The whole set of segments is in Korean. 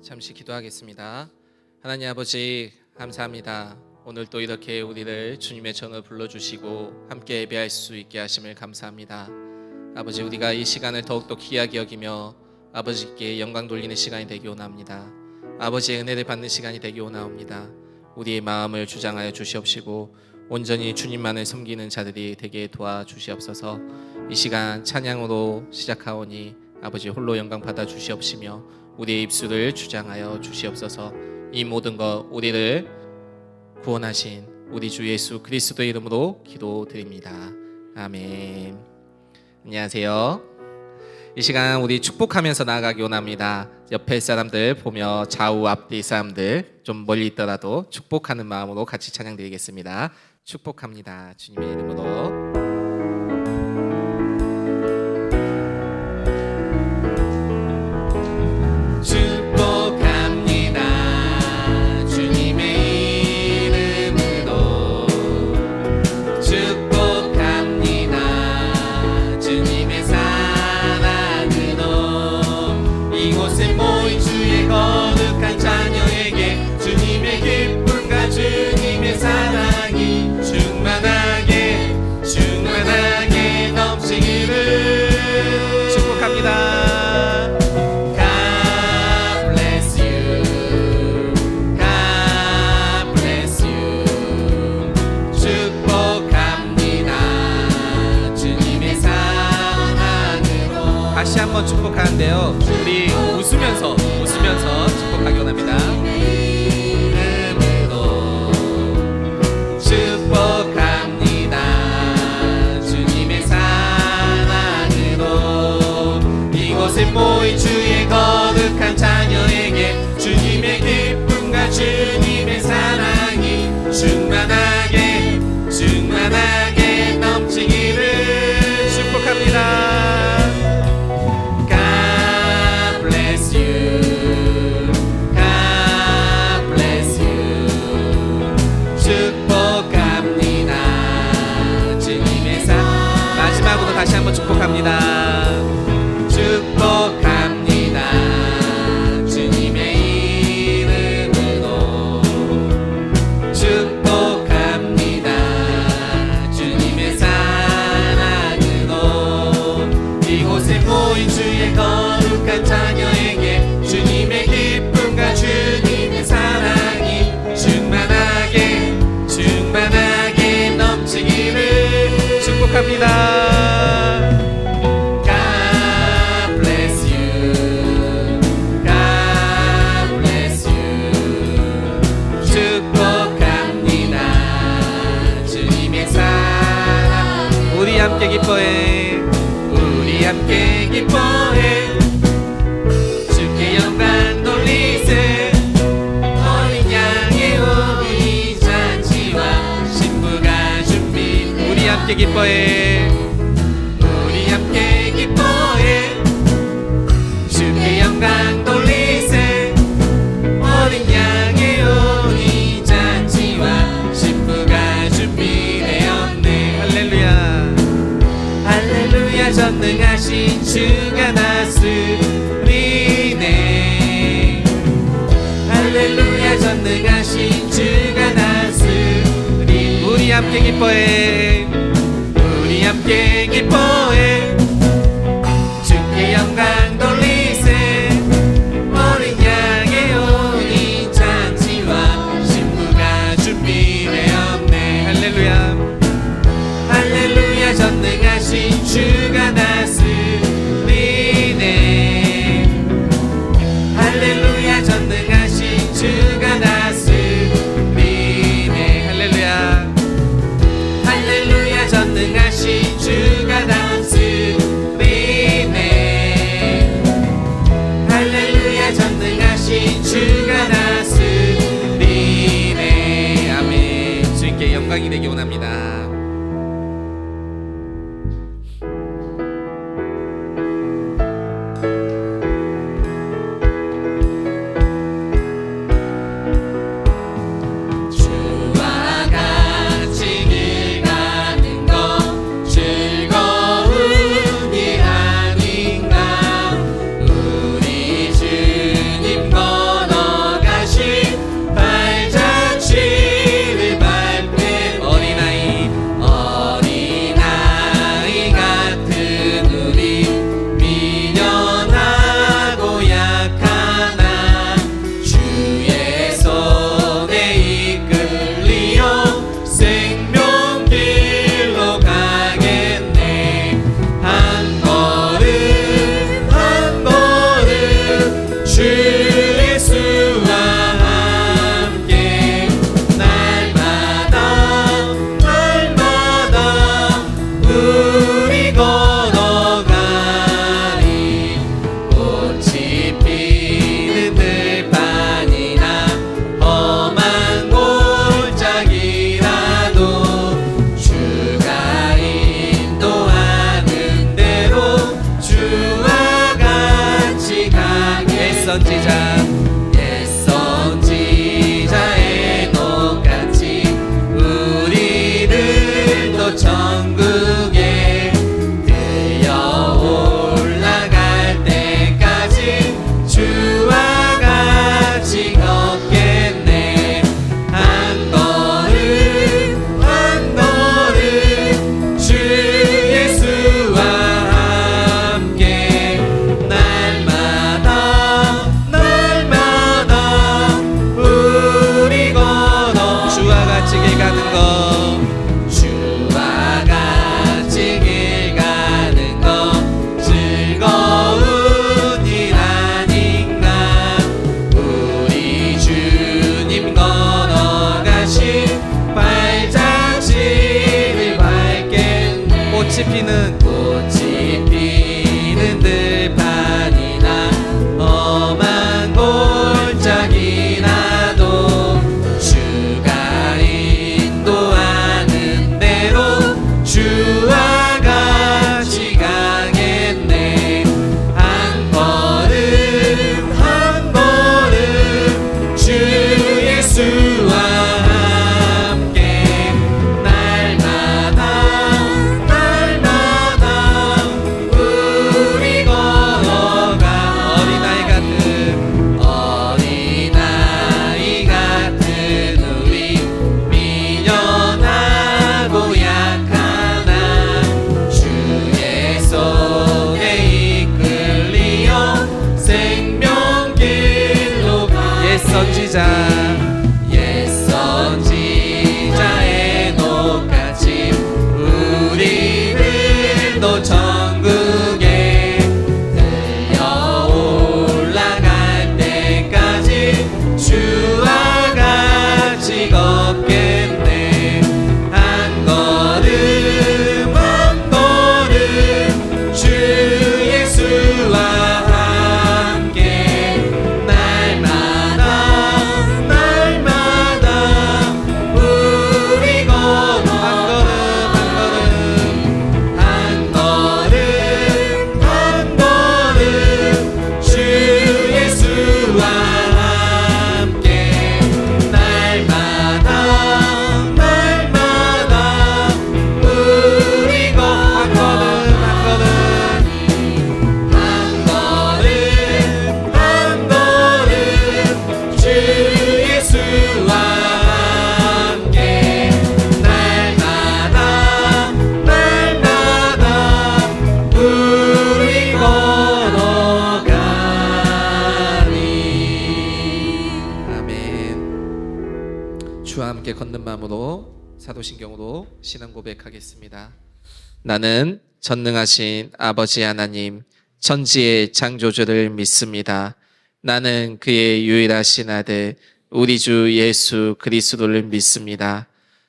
잠시 기도하겠습니다. 하나님 아버지 감사합니다. 오늘 또 이렇게 우리를 주님의 전을 불러주시고 함께 예배할 수 있게 하심을 감사합니다. 아버지, 우리가 이 시간을 더욱더 귀하게 여기며 아버지께 영광 돌리는 시간이 되기 원합니다. 아버지의 은혜를 받는 시간이 되기 원합니다. 우리의 마음을 주장하여 주시옵시고 온전히 주님만을 섬기는 자들이 되게 도와주시옵소서. 이 시간 찬양으로 시작하오니 아버지 홀로 영광 받아 주시옵시며 우리의 입술을 주장하여 주시옵소서. 이 모든 것 우리를 구원하신 우리 주 예수 그리스도의 이름으로 기도드립니다. 아멘. 안녕하세요. 이 시간 우리 축복하면서 나아가기 원합니다. 옆에 사람들 보며 좌우 앞뒤 사람들 좀 멀리 있더라도 축복하는 마음으로 같이 찬양드리겠습니다. 축복합니다. 주님의 이름으로. 다시 한번 축복하는데요. 우리 웃으면서 축복하기 원합니다. 축복합니다. 주님의 사랑으로 이곳에 모인 주의 거룩한 자녀에게 주님의 기쁨과 주님의 사랑이 충만하게 넘치기를 축복합니다. 다시 한번 축복합니다. 축복합니다. 주님의 이름으로 축복합니다. 주님의 사랑으로 이곳에 모인 주의 거룩한 자녀에게 주님의 기쁨과 주님의 사랑이 충만하게 넘치기를 축복합니다. 함께 기뻐해. 우리 함께 기뻐해. 주께 영광 돌리세. 어린 양의 오리 잔치와 신부가 준비. 우리 함께 기뻐해. 우리 함께 기뻐해. 주께 영광 돌리세. 어린 양의 오리 잔치와 신부가 준비되었네. 할렐루야. 할렐루야. 전능하신 주가 다스리네. 할렐루야. 전능하신 주가 다스리. 우리 함께 기뻐해. 우리 함께 기뻐해. 주께 영광 돌리세. 어린 양의 오니 잔치와 신부가 준비되었네. 할렐루야. 할렐루야. 전능하신 주가 다스리네. 할렐루야. 전능하신 주가 다스리네. 할렐루야. 할렐루야. 전능하신 주가 다스리네. 선지자 옛 선지자의 똑같이 우리들도 천국에 들려 올라갈 때까지 주와 같이 걷겠네. 한 걸음 한 걸음 주 예수와 함께 날마다 날마다 우리 걸어 주와 같이 길 가는 거 주와 같이 길 가는 거 즐거운 일 아닌가. 우리 주님 걸어가신 발자취를 밟겠네. 꽃이 피는 들판이나 험한 골짜기 나도 주가 인도하는 대로 주와 같이 가겠네. 한 걸음 한 걸음 주 예수와 함께 날마다 날마다 우리 걸어가. 어린아이 같은 우리 미련하고 약하나 주의 손에 이끌리어 생명길로 가. 옛 선지자의 똑같이 우리들도 천국에 들려 올라갈 때까지 주와 같이 걷겠네. 한 걸음 한 걸음 주 예수와 함께 날마다 날마다 우리 걸어. 한 걸음 한 걸음 주 예수와 함께 날마다 날마다 우리 한 걸음 한 걸음 주 예수와 함께 날마다 날마다 우리 걸어가니. 아멘. 주와 함께 걷는 마음으로 사도신경으로 신앙 고백하겠습니다. 나는 전능하신 아버지 하나님 천지의 창조주를 믿습니다. 나는 그의 유일하신 아들 우리 주 예수 그리스도를 믿습니다.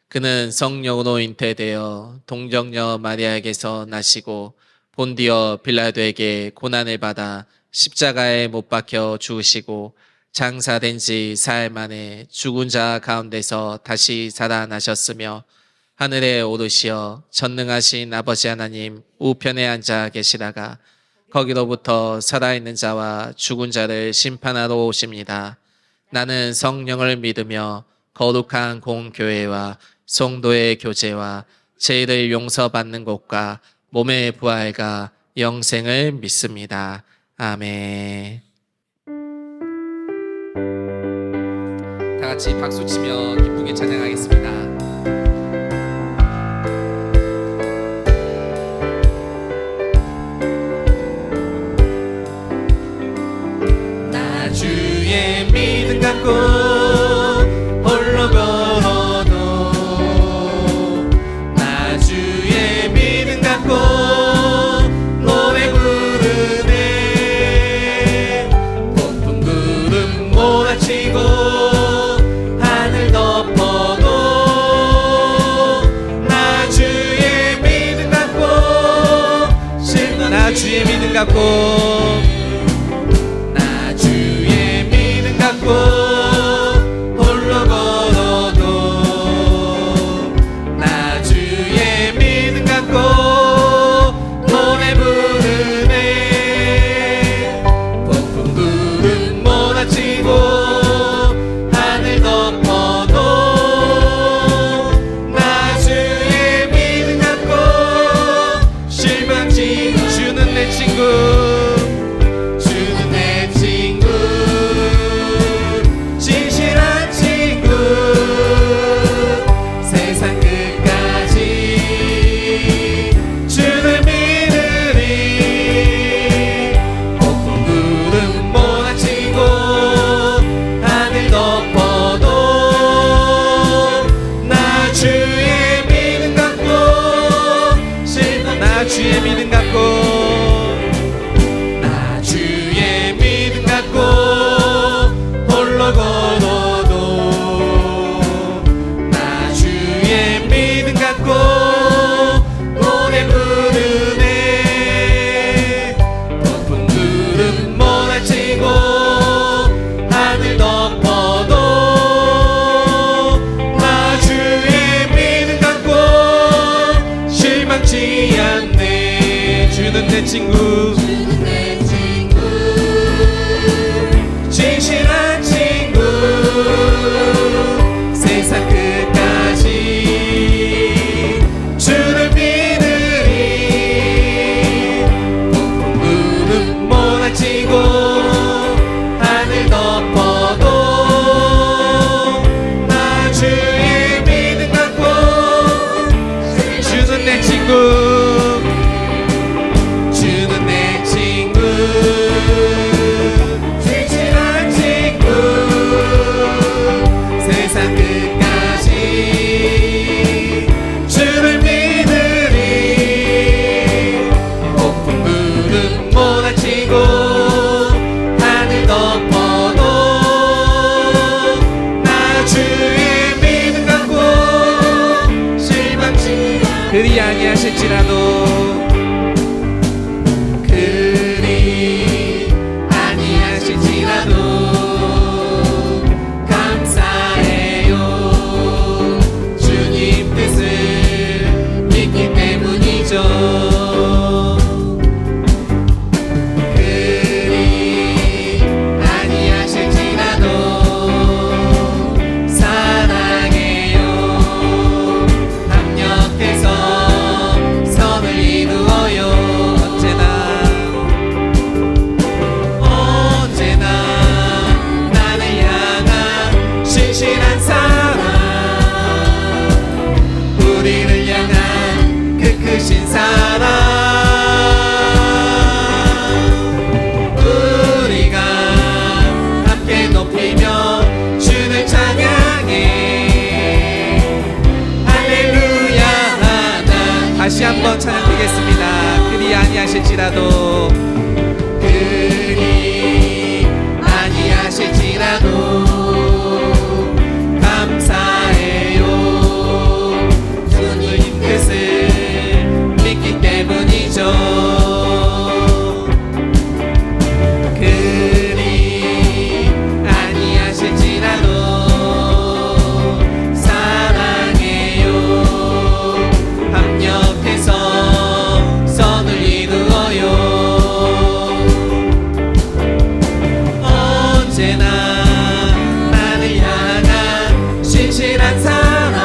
그는 성령으로 잉태되어 동정녀 마리아에게서 나시고 본디어 빌라도에게 고난을 받아 십자가에 못 박혀 죽으시고 장사된 지 사흘 만에 죽은 자 가운데서 다시 살아나셨으며 하늘에 오르시어 전능하신 아버지 하나님 우편에 앉아 계시다가 거기로부터 살아있는 자와 죽은 자를 심판하러 오십니다. 나는 성령을 믿으며 거룩한 공교회와 성도의 교제와 죄를 용서받는 것과 몸의 부활과 영생을 믿습니다. 아멘. 다 같이 박수치며 기쁘게 찬양하겠습니다. 나 주의 믿음 갖고 홀로 걸어도 나 주의 믿음 갖고 노래 부르네. 폭풍 구름 몰아치고 하늘 덮어도 나 주의 믿음 갖고 나 주의 믿음 갖고 나 주의 믿음 갖고 홀로 걸어도 나 주의 믿음 갖고 노래 부르네. 폭풍 구름 친구, 주는 내 친구, 진실한 친구, 세상 끝까지 주를 믿으리. 폭풍 구름 몰아치고 하늘 덮어도 나 주의 믿음 갖고, 나 주의 믿음 갖고, 나 주의 믿음 갖고 홀로 걸어도, 나 주의 믿음 갖고 노래 부르네. 높은 구름 몰아치고 하늘 덮어도 나 주의 믿음 갖고 실망치 않네. 주는 내 친구, 진실한 친구, 세상 끝까지 주를 믿으리. 폭풍 구름 몰아치고 하늘 덮어도 나 주의 믿음 갖고, 주는 내 친구, 주는 내 친구, 진실한 친구, 세상 끝까지 주를 믿으리. 폭풍 구름 몰아치고 하늘 덮어도 나 주의 믿음 갖고 실망치 그리 아니하실지라도, 그리 아니하실지라도 감사해요. 주님 뜻을 믿기 때문이죠. 그리 아니하실지라도 사랑해요. 합력해서 선을 이루어요. 언제나 나를 향한 신실한 사랑, 우리를 향한 그 크신 사랑, 우리가 함께 높이며 주를 찬양해. 할렐루야 하나. 다시 한번 찬양 드리겠습니다. 그리 아니하실지라도, 그리 아니하실지라도 감사해요. 주님 뜻을 믿기 때문이죠. 그리 아니하실지라도 사랑해요. 합력해서 선을 이루어요. 언제나 나를 향한 신실한 사랑,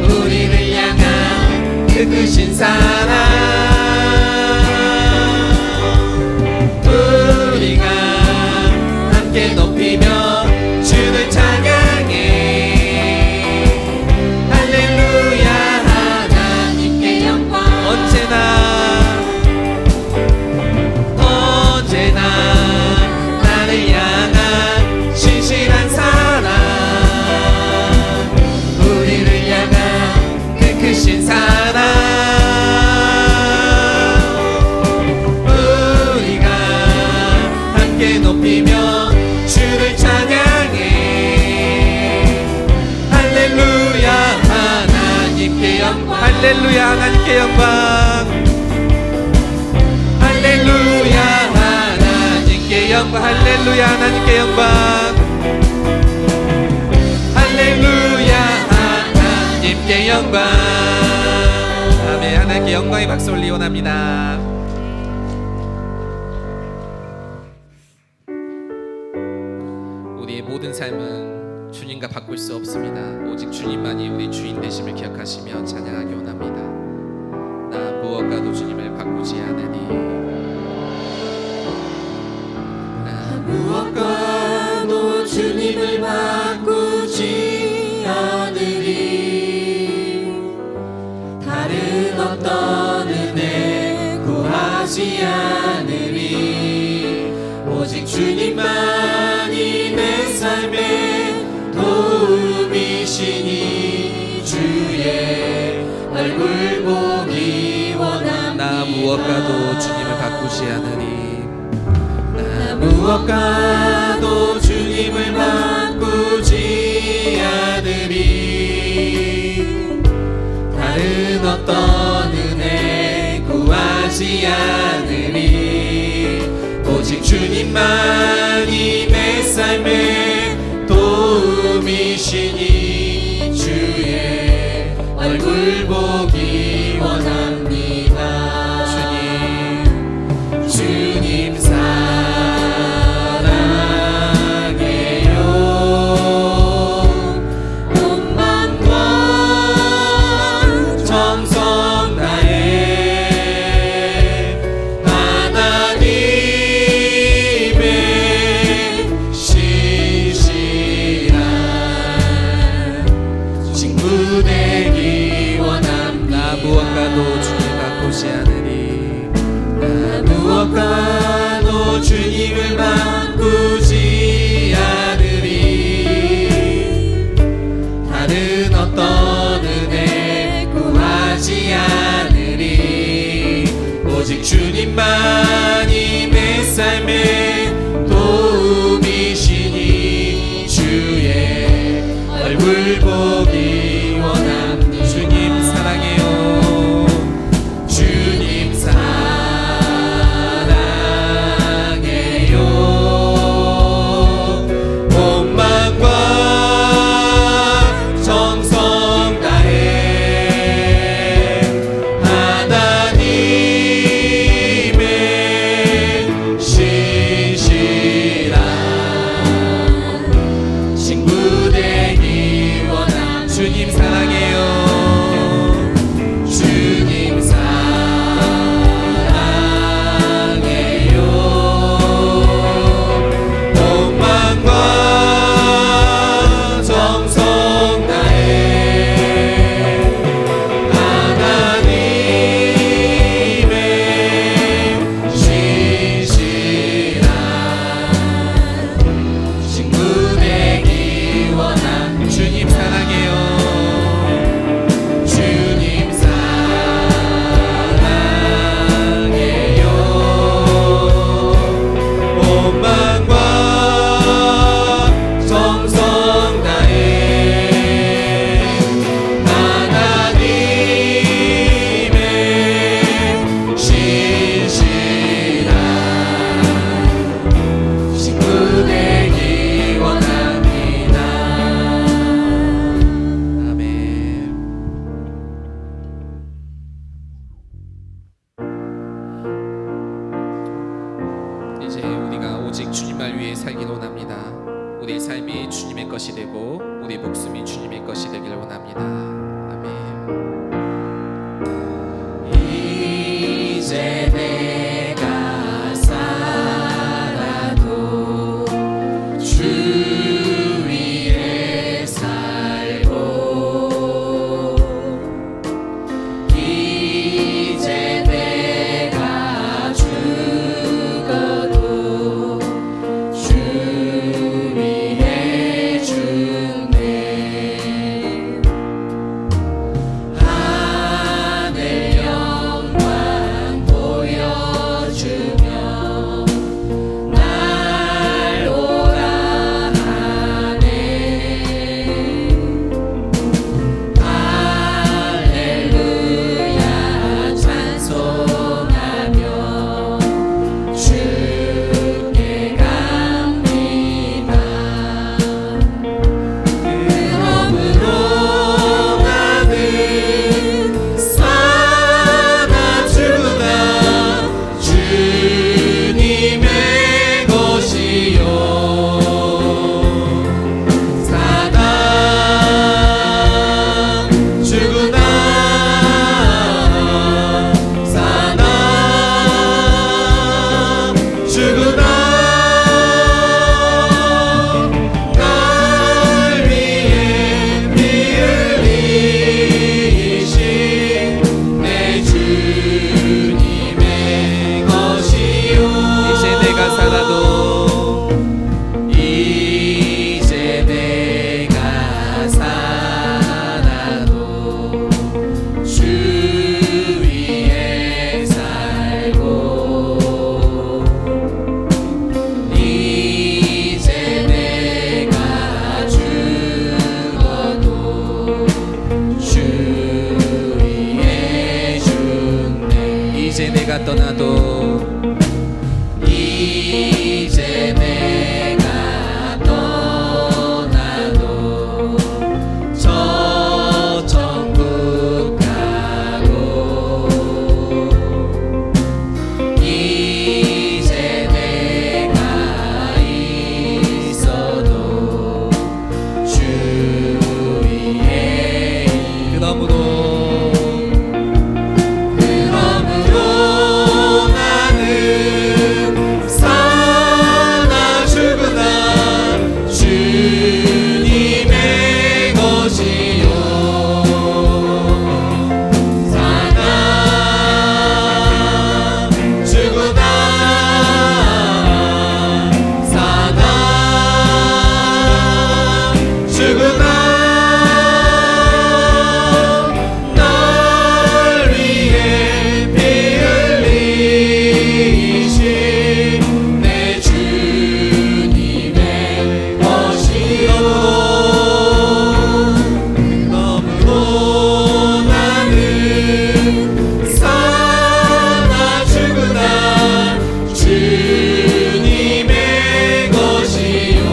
우리를 향한 그 크신 사랑, 우리가 함께 높이며 주를 찬양해. 할렐루야 하나님께 영광. 언제나 나를 향한 신실한 사랑, 우리를 향한 그 크신 사랑, 우리가 함께 높이며 주를 찬양해. 할렐루야 하나님께 영광. 할렐루야 하나님께 영광. 할렐루야 하나님께 영광. 할렐루야 하나님께 영광. 할렐루야 하나님께 영광. 아멘. 하나님께 영광의 박수 올리 원합니다. 우리의 모든 삶은 주님과 바꿀 수 없습니다. 오직 주님만이 우리 주인 되심을 기억하시며 찬양하기 원합니다. 나 무엇과도 주님을 바꾸지 않으니 무엇과도 주님을 바꾸지 않으리. 다른 어떤 은혜 구하지 않으리. 오직 주님만이 내 삶의 도움이시니 주의 얼굴 보기 원합니다. 나 무엇과도 주님을 바꾸지 않으니 무엇과도 주님을 바꾸지 않으리. 다른 어떤 은혜 구하지 않으리. 오직 주님만이 내 삶의 도움이시니 주의 얼굴 보기 원합니다. 주님 무엇과도 주님을 바꾸지 않으리. 다른 어떤 은혜 구하지 않으리. 오직 주님만이 내 삶의 도움이시니 주의 얼굴 보기 원합니다. 주님 사랑해요. 주님 사랑해요. 주님 사랑해요. 온 마음과 정성 다해 하나님의 신실한 친구 되기 원합니다. 주님 사랑해요. 이제 우리가 오직 주님을 위해 살길 원합니다. 우리의 삶이 주님의 것이 되고 우리의 목숨이 주님의 것이 되길 원합니다. 아멘. 이제 내가 살아도 주 위에 살고 이제 내가 죽어도 주 위에 죽네. 하늘 영광 보여 이제 내가 떠나도 이제 내가 떠나도 저 천국 가고 이제 내가 있어도 주 위에 그러므로 나는 사나 죽으나 주님의 것이요 사나 죽으나 사나 죽으나 날 위해 피 흘리신 내 주님의 것이요 너무도 나는 사나 죽으나 주님의 것이요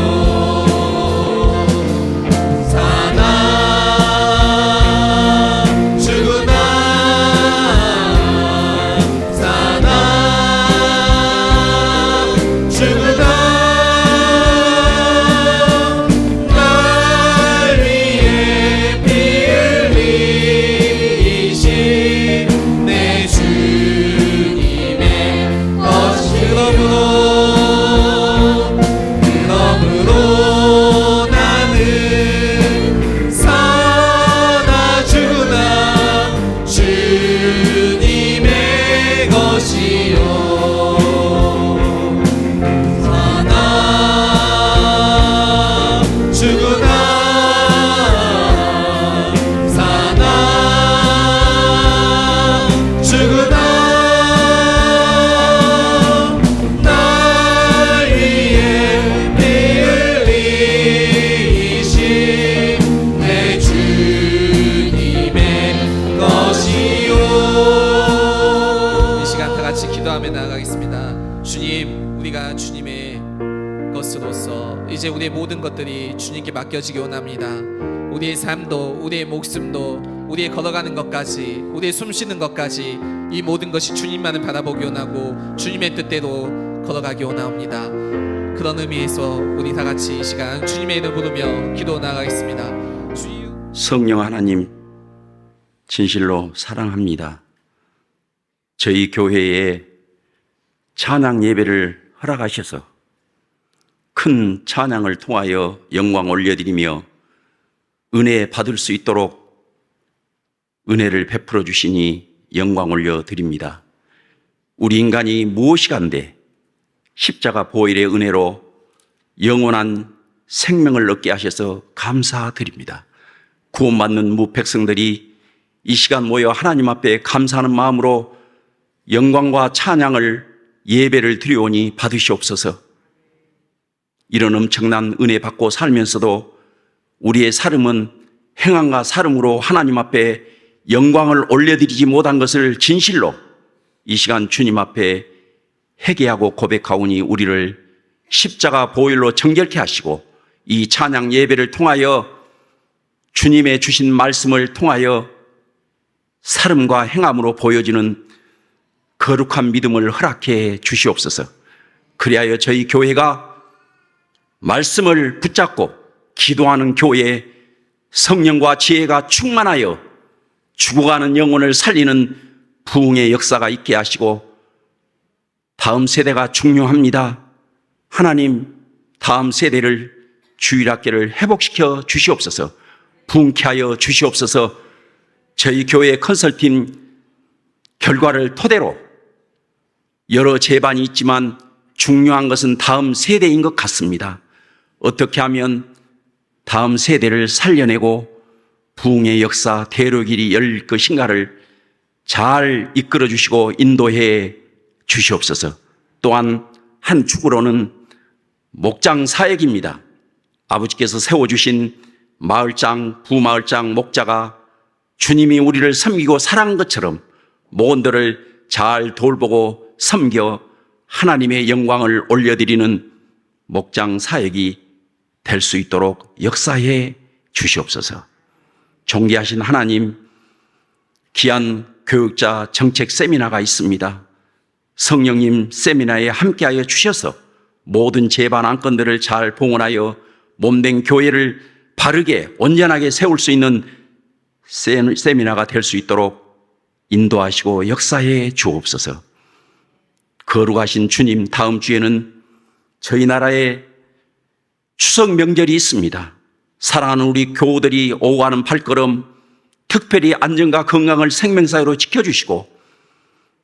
사나 죽으나 사나 죽으나 날 위해 피 흘리신 내 주님의 것이요 그러므로 나는 사나 죽으나 주님의 것이요 사나 죽으나 사나 죽으나 날 위해 피 흘리신 내 주님의 것이요 이 시간 다 같이 기도하며 나아가겠습니다. 주님, 우리가 주님의 것으로서 이제 우리의 모든 것들이 주님께 맡겨지기 원합니다. 우리의 삶도, 우리의 목숨도, 우리의 걸어가는 것까지, 우리의 숨쉬는 것까지 이 모든 것이 주님만을 바라보기 원하고 주님의 뜻대로 걸어가기 원합니다. 그런 의미에서 우리 다 같이 이 시간 주님의 이름 부르며 기도 나아가겠습니다. 주여. 성령 하나님, 진실로 사랑합니다. 저희 교회에 찬양 예배를 허락하셔서 큰 찬양을 통하여 영광 올려드리며 은혜 받을 수 있도록 은혜를 베풀어 주시니 영광 올려드립니다. 우리 인간이 무엇이간데 십자가 보혈의 은혜로 영원한 생명을 얻게 하셔서 감사드립니다. 구원받는 무백성들이 이 시간 모여 하나님 앞에 감사하는 마음으로 영광과 찬양을 예배를 드리오니 받으시옵소서. 이런 엄청난 은혜 받고 살면서도 우리의 삶은 행함과 살음으로 하나님 앞에 영광을 올려드리지 못한 것을 진실로 이 시간 주님 앞에 회개하고 고백하오니 우리를 십자가 보혈로 정결케 하시고 이 찬양 예배를 통하여 주님의 주신 말씀을 통하여 살음과 행함으로 보여지는 거룩한 믿음을 허락해 주시옵소서. 그리하여 저희 교회가 말씀을 붙잡고 기도하는 교회, 성령과 지혜가 충만하여 죽어가는 영혼을 살리는 부흥의 역사가 있게 하시고 다음 세대가 중요합니다. 하나님, 다음 세대를 주일학교를 회복시켜 주시옵소서. 부흥케 하여 주시옵소서. 저희 교회 컨설팅 결과를 토대로 여러 제반이 있지만 중요한 것은 다음 세대인 것 같습니다. 어떻게 하면 다음 세대를 살려내고 부흥의 역사, 대로 길이 열릴 것인가를 잘 이끌어 주시고 인도해 주시옵소서. 또한 한 축으로는 목장 사역입니다. 아버지께서 세워주신 마을장, 부마을장, 목자가 주님이 우리를 섬기고 사랑한 것처럼 모원들을 잘 돌보고 섬겨 하나님의 영광을 올려드리는 목장 사역이 될 수 있도록 역사해 주시옵소서. 존귀하신 하나님, 귀한 교육자 정책 세미나가 있습니다. 성령님 세미나에 함께하여 주셔서 모든 제반 안건들을 잘 봉헌하여 몸된 교회를 바르게 온전하게 세울 수 있는 세미나가 될 수 있도록 인도하시고 역사해 주옵소서. 거룩하신 주님, 다음 주에는 저희 나라에 추석 명절이 있습니다. 사랑하는 우리 교우들이 오고 가는 발걸음 특별히 안전과 건강을 생명사회로 지켜주시고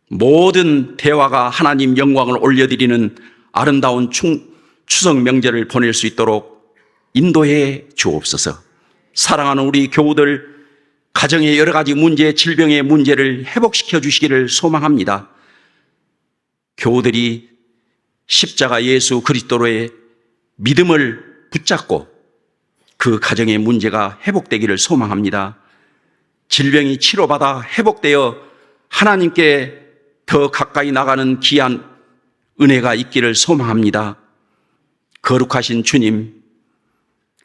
모든 대화가 하나님 영광을 올려드리는 아름다운 추석 명절을 보낼 수 있도록 인도해 주옵소서. 사랑하는 우리 교우들 가정의 여러 가지 문제, 질병의 문제를 회복시켜 주시기를 소망합니다. 교우들이 십자가 예수 그리스도로의 믿음을 붙잡고 그 가정의 문제가 회복되기를 소망합니다. 질병이 치료받아 회복되어 하나님께 더 가까이 나가는 귀한 은혜가 있기를 소망합니다. 거룩하신 주님,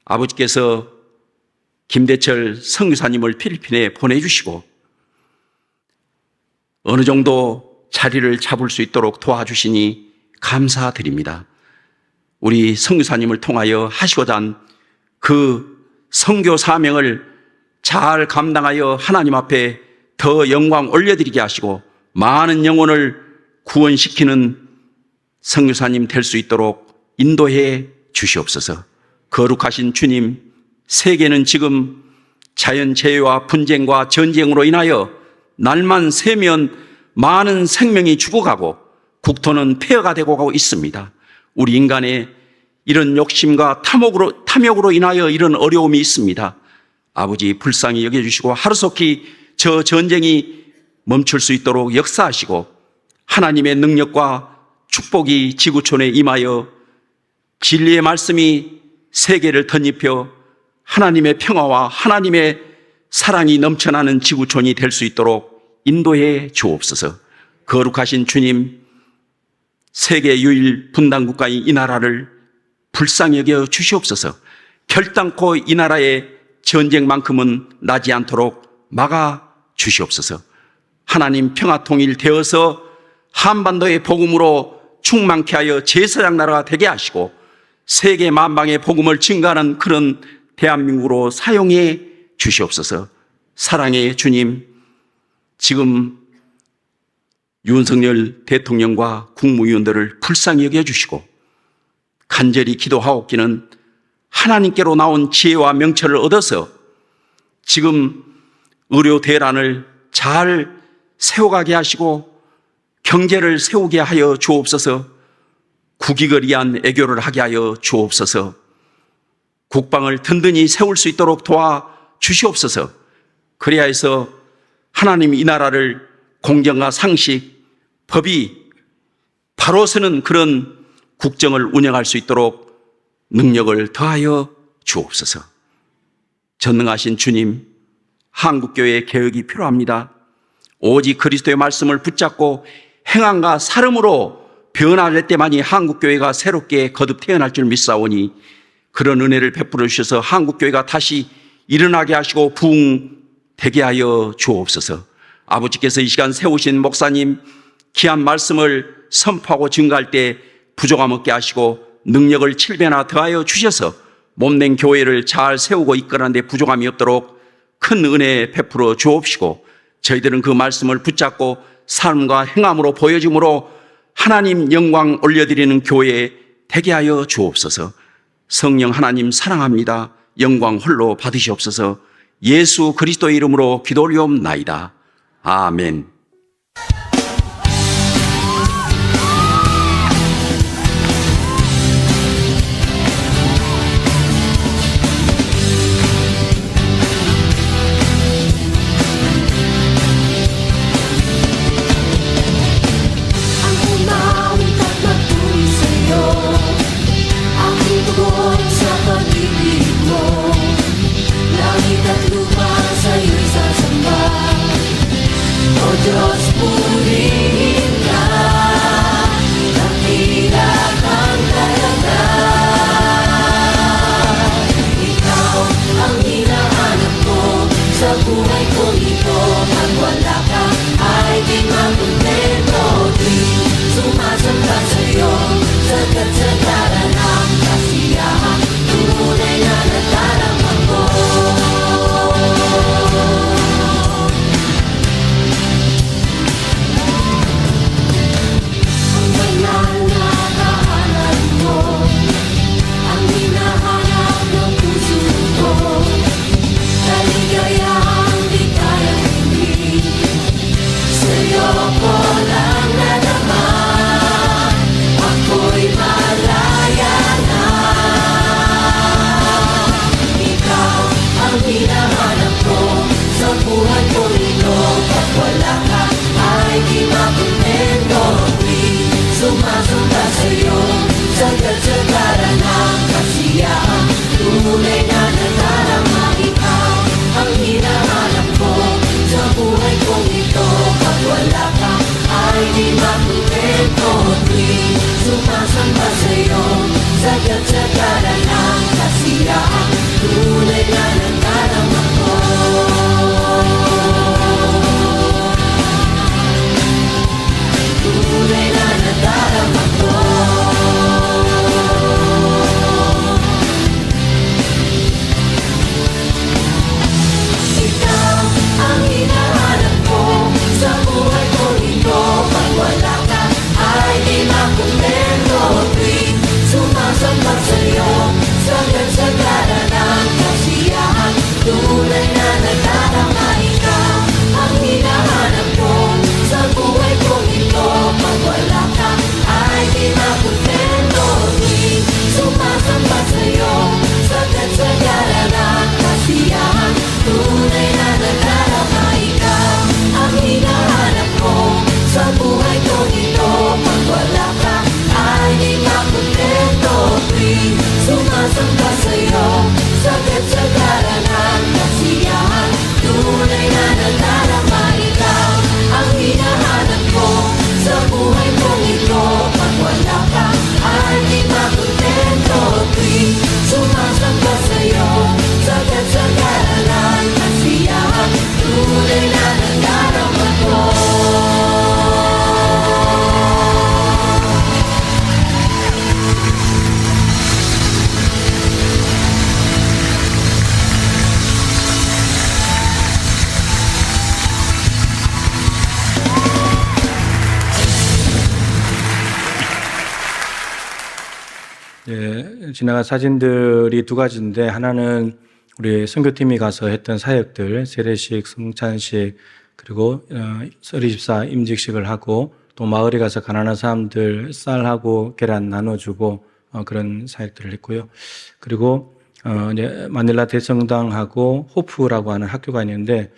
아버지께서 김대철 선교사님을 필리핀에 보내주시고 어느 정도 자리를 잡을 수 있도록 도와주시니 감사드립니다. 우리 선교사님을 통하여 하시고자 한 그 선교 사명을 잘 감당하여 하나님 앞에 더 영광 올려드리게 하시고 많은 영혼을 구원시키는 선교사님 될 수 있도록 인도해 주시옵소서. 거룩하신 주님, 세계는 지금 자연재해와 분쟁과 전쟁으로 인하여 날만 새면 많은 생명이 죽어가고 국토는 폐허가 되고 가고 있습니다. 우리 인간의 이런 욕심과 탐욕으로 인하여 이런 어려움이 있습니다. 아버지 불쌍히 여겨주시고 하루속히 저 전쟁이 멈출 수 있도록 역사하시고 하나님의 능력과 축복이 지구촌에 임하여 진리의 말씀이 세계를 덧입혀 하나님의 평화와 하나님의 사랑이 넘쳐나는 지구촌이 될 수 있도록 인도해 주옵소서. 거룩하신 주님, 세계 유일 분단국가인 이 나라를 불쌍히 여겨 주시옵소서. 결단코 이 나라의 전쟁만큼은 나지 않도록 막아 주시옵소서. 하나님 평화 통일 되어서 한반도의 복음으로 충만케 하여 제사장 나라가 되게 하시고 세계 만방의 복음을 증가하는 그런 대한민국으로 사용해 주시옵소서. 사랑의 주님, 지금 윤석열 대통령과 국무위원들을 불쌍히 여겨주시고 간절히 기도하옵기는 하나님께로 나온 지혜와 명철을 얻어서 지금 의료 대란을 잘 세워가게 하시고 경제를 세우게 하여 주옵소서. 국익을 위한 애교를 하게 하여 주옵소서. 국방을 든든히 세울 수 있도록 도와주시옵소서. 그래야 해서 하나님 이 나라를 공정과 상식, 법이 바로 서는 그런 국정을 운영할 수 있도록 능력을 더하여 주옵소서. 전능하신 주님, 한국교회 개혁이 필요합니다. 오직 그리스도의 말씀을 붙잡고 행함과 사름으로 변화될 때만이 한국교회가 새롭게 거듭 태어날 줄 믿사오니 그런 은혜를 베풀어 주셔서 한국교회가 다시 일어나게 하시고 부흥되게 하여 주옵소서. 아버지께서 이 시간 세우신 목사님 귀한 말씀을 선포하고 증거할 때 부족함 없게 하시고 능력을 7배나 더하여 주셔서 몸된 교회를 잘 세우고 이끌어가는 데 부족함이 없도록 큰 은혜 베풀어 주옵시고 저희들은 그 말씀을 붙잡고 삶과 행함으로 보여줌으로 하나님 영광 올려드리는 교회 되게 하여 주옵소서. 성령 하나님 사랑합니다. 영광 홀로 받으시옵소서. 예수 그리스도의 이름으로 기도 올리옵나이다. 아멘. 지나간 사진들이 두 가지인데, 하나는 우리 선교팀이 가서 했던 사역들, 세례식, 성찬식, 그리고 서리집사 임직식을 하고, 또 마을에 가서 가난한 사람들 쌀하고 계란 나눠주고 그런 사역들을 했고요. 그리고 이제 마닐라 대성당하고 호프라고 하는 학교가 있는데,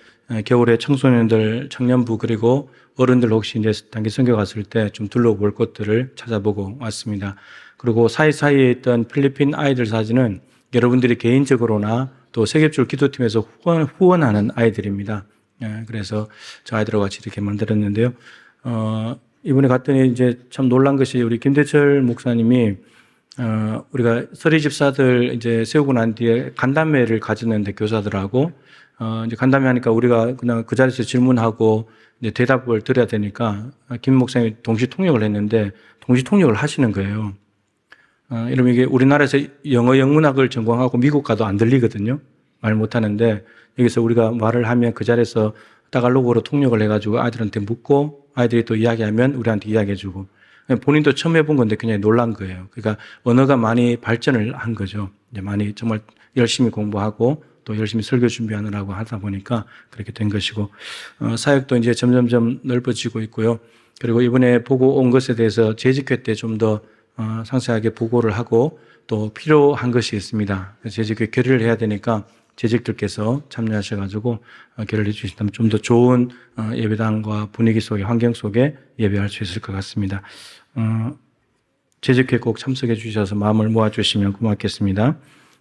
겨울에 청소년들, 청년부 그리고 어른들 혹시 이제 단기 선교 갔을 때 좀 둘러볼 곳들을 찾아보고 왔습니다. 그리고 사이사이에 있던 필리핀 아이들 사진은 여러분들이 개인적으로나 또 세계줄 기도팀에서 후원하는 아이들입니다. 그래서 저 아이들하고 같이 이렇게 만들었는데요. 이번에 갔더니 이제 참 놀란 것이, 우리 김대철 목사님이 우리가 서리 집사들 이제 세우고 난 뒤에 간담회를 가지는데, 교사들하고 이제 간담회 하니까 우리가 그냥 그 자리에서 질문하고 이제 대답을 드려야 되니까 김 목사님이 동시 통역을 했는데 동시 통역을 하시는 거예요. 이러면 이게 우리나라에서 영어 영문학을 전공하고 미국 가도 안 들리거든요. 말 못하는데 여기서 우리가 말을 하면 그 자리에서 따갈로그로 통역을 해가지고 아이들한테 묻고 아이들이 또 이야기하면 우리한테 이야기해주고, 본인도 처음 해본 건데 굉장히 놀란 거예요. 그러니까 언어가 많이 발전을 한 거죠. 이제 많이 정말 열심히 공부하고 또 열심히 설교 준비하느라고 하다 보니까 그렇게 된 것이고, 사역도 이제 점점점 넓어지고 있고요. 그리고 이번에 보고 온 것에 대해서 재직회 때 좀 더 상세하게 보고를 하고 또 필요한 것이 있습니다. 재직회 결의를 해야 되니까 재직들께서 참여하셔가지고 결의를 해주신다면 좀 더 좋은 예배당과 분위기 속에, 환경 속에 예배할 수 있을 것 같습니다. 재직회 꼭 참석해 주셔서 마음을 모아주시면 고맙겠습니다.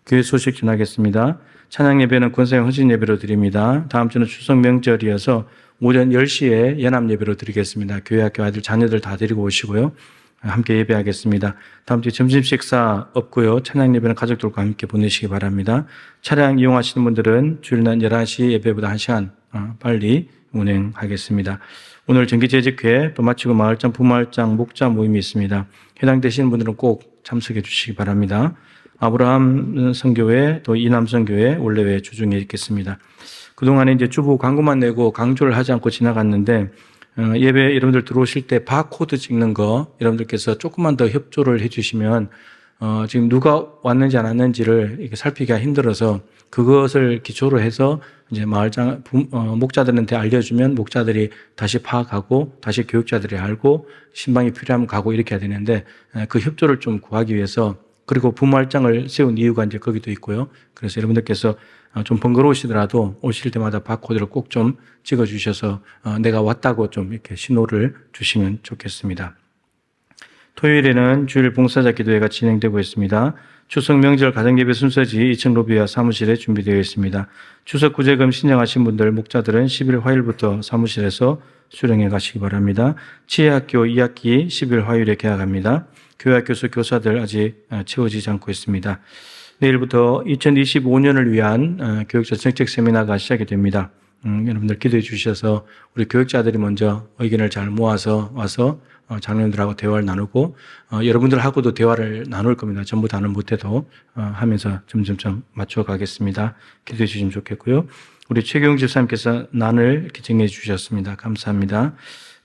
교회 소식 전하겠습니다. 찬양 예배는 권사형 헌신 예배로 드립니다. 다음 주는 추석 명절이어서 오전 10시에 연합 예배로 드리겠습니다. 교회 학교 아이들 자녀들 다 데리고 오시고요. 함께 예배하겠습니다. 다음 주에 점심 식사 없고요. 찬양 예배는 가족들과 함께 보내시기 바랍니다. 차량 이용하시는 분들은 주일날 11시 예배보다 1시간 빨리 운행하겠습니다. 오늘 정기재직회 또 마치고 마을장, 부마을장, 목자 모임이 있습니다. 해당되시는 분들은 꼭 참석해 주시기 바랍니다. 아브라함 선교회 또 이남 선교회 원래회 주중에 있겠습니다. 그동안에 이제 주보 광고만 내고 강조를 하지 않고 지나갔는데, 예배 여러분들 들어오실 때 바코드 찍는 거 여러분들께서 조금만 더 협조를 해주시면 지금 누가 왔는지 안 왔는지를 이렇게 살피기가 힘들어서 그것을 기초로 해서 이제 마을장 목자들한테 알려주면 목자들이 다시 파악하고 다시 교육자들이 알고 신방이 필요하면 가고 이렇게 해야 되는데, 그 협조를 좀 구하기 위해서, 그리고 부마을장을 세운 이유가 이제 거기도 있고요. 그래서 여러분들께서 좀 번거로우시더라도 오실 때마다 바코드를 꼭 좀 찍어 주셔서 내가 왔다고 좀 이렇게 신호를 주시면 좋겠습니다. 토요일에는 주일 봉사자 기도회가 진행되고 있습니다. 추석 명절 가정예배 순서지 2층 로비와 사무실에 준비되어 있습니다. 추석 구제금 신청하신 분들, 목자들은 10일 화요일부터 사무실에서 수령해 가시기 바랍니다. 치해학교 2학기 10일 화요일에 개학합니다. 교회학교수 교사들 아직 채워지지 않고 있습니다. 내일부터 2025년을 위한 교육자 정책 세미나가 시작이 됩니다. 여러분들 기도해 주셔서 우리 교육자들이 먼저 의견을 잘 모아서 와서 장로님들하고 대화를 나누고, 여러분들하고도 대화를 나눌 겁니다. 전부 다는 못해도 하면서 점점점 맞춰가겠습니다. 기도해 주시면 좋겠고요. 우리 최경 집사님께서 난을 기증해 주셨습니다. 감사합니다.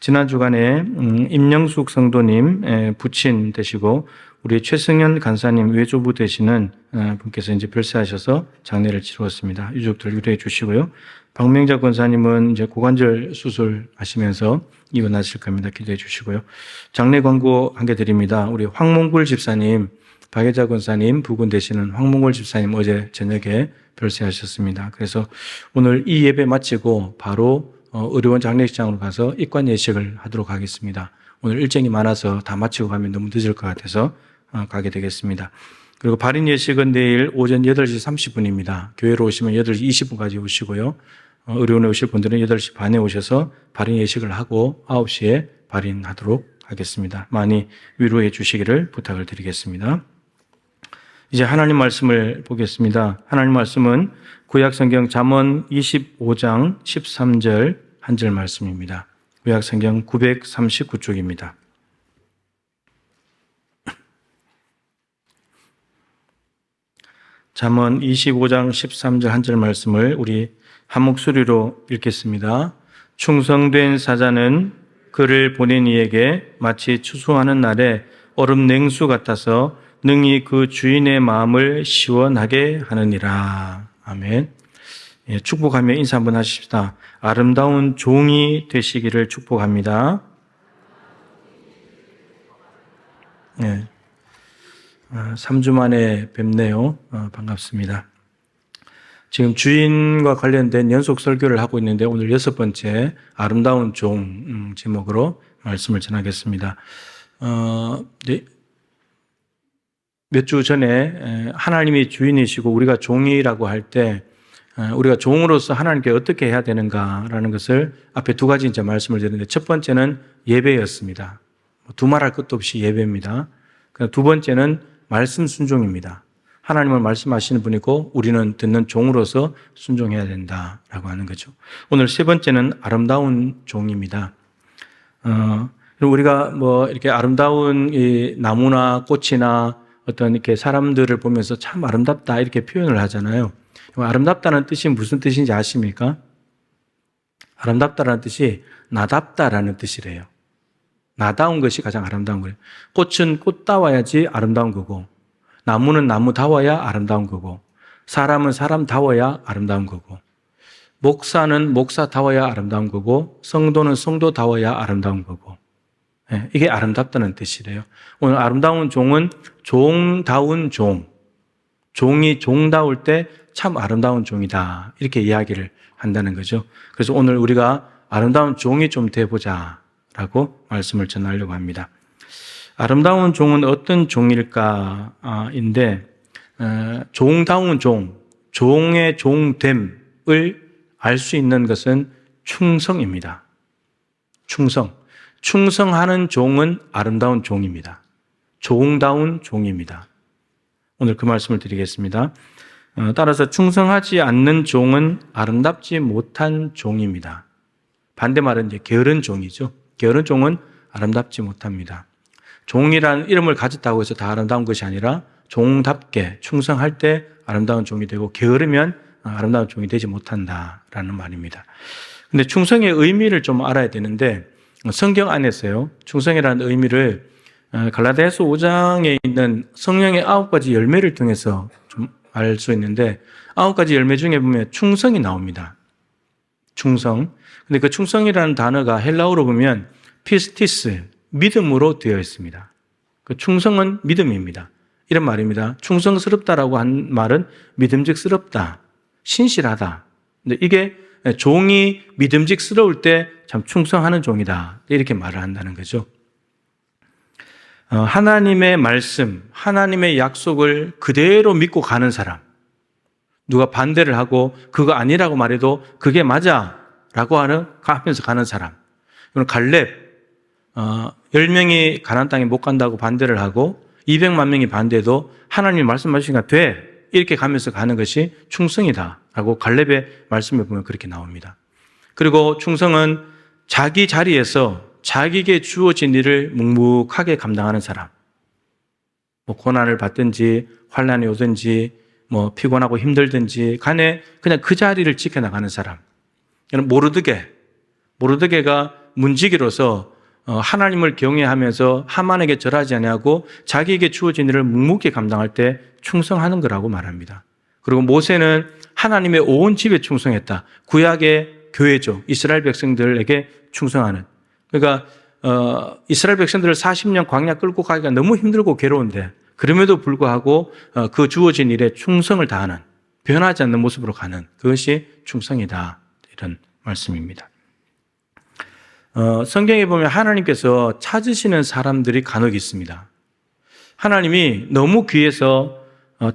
지난 주간에 임영숙 성도님 부친 되시고 우리 최승현 간사님 외조부 되시는 분께서 이제 별세하셔서 장례를 치루었습니다. 유족들 위로해 주시고요. 박명자 권사님은 이제 고관절 수술하시면서 입원하실 겁니다. 기도해 주시고요. 장례 광고 한 개 드립니다. 우리 황몽굴 집사님, 박혜자 권사님 부군 되시는 황몽굴 집사님 어제 저녁에 별세하셨습니다. 그래서 오늘 이 예배 마치고 바로 의료원 장례식장으로 가서 입관 예식을 하도록 하겠습니다. 오늘 일정이 많아서 다 마치고 가면 너무 늦을 것 같아서 가게 되겠습니다. 그리고 발인 예식은 내일 오전 8시 30분입니다. 교회로 오시면 8시 20분까지 오시고요. 의료원에 오실 분들은 8시 반에 오셔서 발인 예식을 하고 9시에 발인하도록 하겠습니다. 많이 위로해 주시기를 부탁을 드리겠습니다. 이제 하나님 말씀을 보겠습니다. 하나님 말씀은 구약성경 잠언 25장 13절 한 절 말씀입니다. 구약성경 939쪽입니다. 잠언 25장 13절 한 절 말씀을 우리 한 목소리로 읽겠습니다. 충성된 사자는 그를 보낸 이에게 마치 추수하는 날에 얼음 냉수 같아서 능히 그 주인의 마음을 시원하게 하느니라. 아멘. 예, 축복하며 인사 한번 하십시다. 아름다운 종이 되시기를 축복합니다. 예. 3주 만에 뵙네요. 반갑습니다. 지금 주인과 관련된 연속 설교를 하고 있는데 오늘 6번째 아름다운 종 제목으로 말씀을 전하겠습니다. 몇 주 전에 하나님이 주인이시고 우리가 종이라고 할 때 우리가 종으로서 하나님께 어떻게 해야 되는가라는 것을 앞에 두 가지 이제 말씀을 드렸는데 첫 번째는 예배였습니다. 두말할 것도 없이 예배입니다. 두 번째는 말씀 순종입니다. 하나님은 말씀하시는 분이고 우리는 듣는 종으로서 순종해야 된다라고 하는 거죠. 오늘 세 번째는 아름다운 종입니다. 우리가 이렇게 아름다운 이 나무나 꽃이나 어떤 이렇게 사람들을 보면서 참 아름답다 이렇게 표현을 하잖아요. 아름답다는 뜻이 무슨 뜻인지 아십니까? 아름답다라는 뜻이 나답다라는 뜻이래요. 나다운 것이 가장 아름다운 거예요. 꽃은 꽃다워야지 아름다운 거고, 나무는 나무다워야 아름다운 거고, 사람은 사람다워야 아름다운 거고, 목사는 목사다워야 아름다운 거고, 성도는 성도다워야 아름다운 거고, 이게 아름답다는 뜻이래요. 오늘 아름다운 종은 종다운 종, 종이 종다울 때 참 아름다운 종이다 이렇게 이야기를 한다는 거죠. 그래서 오늘 우리가 아름다운 종이 좀 돼보자 라고 말씀을 전하려고 합니다. 아름다운 종은 어떤 종일까인데 종다운 종, 종의 종됨을 알 수 있는 것은 충성입니다. 충성하는 종은 아름다운 종입니다. 종다운 종입니다. 오늘 그 말씀을 드리겠습니다. 따라서 충성하지 않는 종은 아름답지 못한 종입니다. 반대말은 이제 게으른 종이죠. 게으른 종은 아름답지 못합니다. 종이라는 이름을 가졌다고 해서 다 아름다운 것이 아니라 종답게 충성할 때 아름다운 종이 되고 게으르면 아름다운 종이 되지 못한다라는 말입니다. 근데 충성의 의미를 좀 알아야 되는데 성경 안에서요. 충성이라는 의미를 갈라디아서 5장에 있는 성령의 9가지 열매를 통해서 좀 알 수 있는데 9가지 열매 중에 보면 충성이 나옵니다. 충성. 근데 그 충성이라는 단어가 헬라어로 보면 피스티스, 믿음으로 되어 있습니다. 그 충성은 믿음입니다. 이런 말입니다. 충성스럽다라고 한 말은 믿음직스럽다, 신실하다. 근데 이게 종이 믿음직스러울 때 참 충성하는 종이다. 이렇게 말을 한다는 거죠. 하나님의 말씀, 하나님의 약속을 그대로 믿고 가는 사람. 누가 반대를 하고 그거 아니라고 말해도 그게 맞아 라고 하면서 가는 사람. 이건 갈렙, 10명이 가나안 땅에 못 간다고 반대를 하고 200만 명이 반대해도 하나님이 말씀하시니까 돼. 이렇게 가면서 가는 것이 충성이다 라고 갈렙의 말씀에 보면 그렇게 나옵니다. 그리고 충성은 자기 자리에서 자기에게 주어진 일을 묵묵하게 감당하는 사람. 고난을 받든지 환난이 오든지 피곤하고 힘들든지 간에 그냥 그 자리를 지켜나가는 사람. 모르드게가 문지기로서 하나님을 경외하면서 하만에게 절하지 아니하고 자기에게 주어진 일을 묵묵히 감당할 때 충성하는 거라고 말합니다. 그리고 모세는 하나님의 온 집에 충성했다. 구약의 교회죠. 이스라엘 백성들에게 충성하는. 그러니까 이스라엘 백성들을 40년 광야 끌고 가기가 너무 힘들고 괴로운데 그럼에도 불구하고 그 주어진 일에 충성을 다하는, 변하지 않는 모습으로 가는 그것이 충성이다. 이런 말씀입니다. 성경에 보면 하나님께서 찾으시는 사람들이 간혹 있습니다. 하나님이 너무 귀해서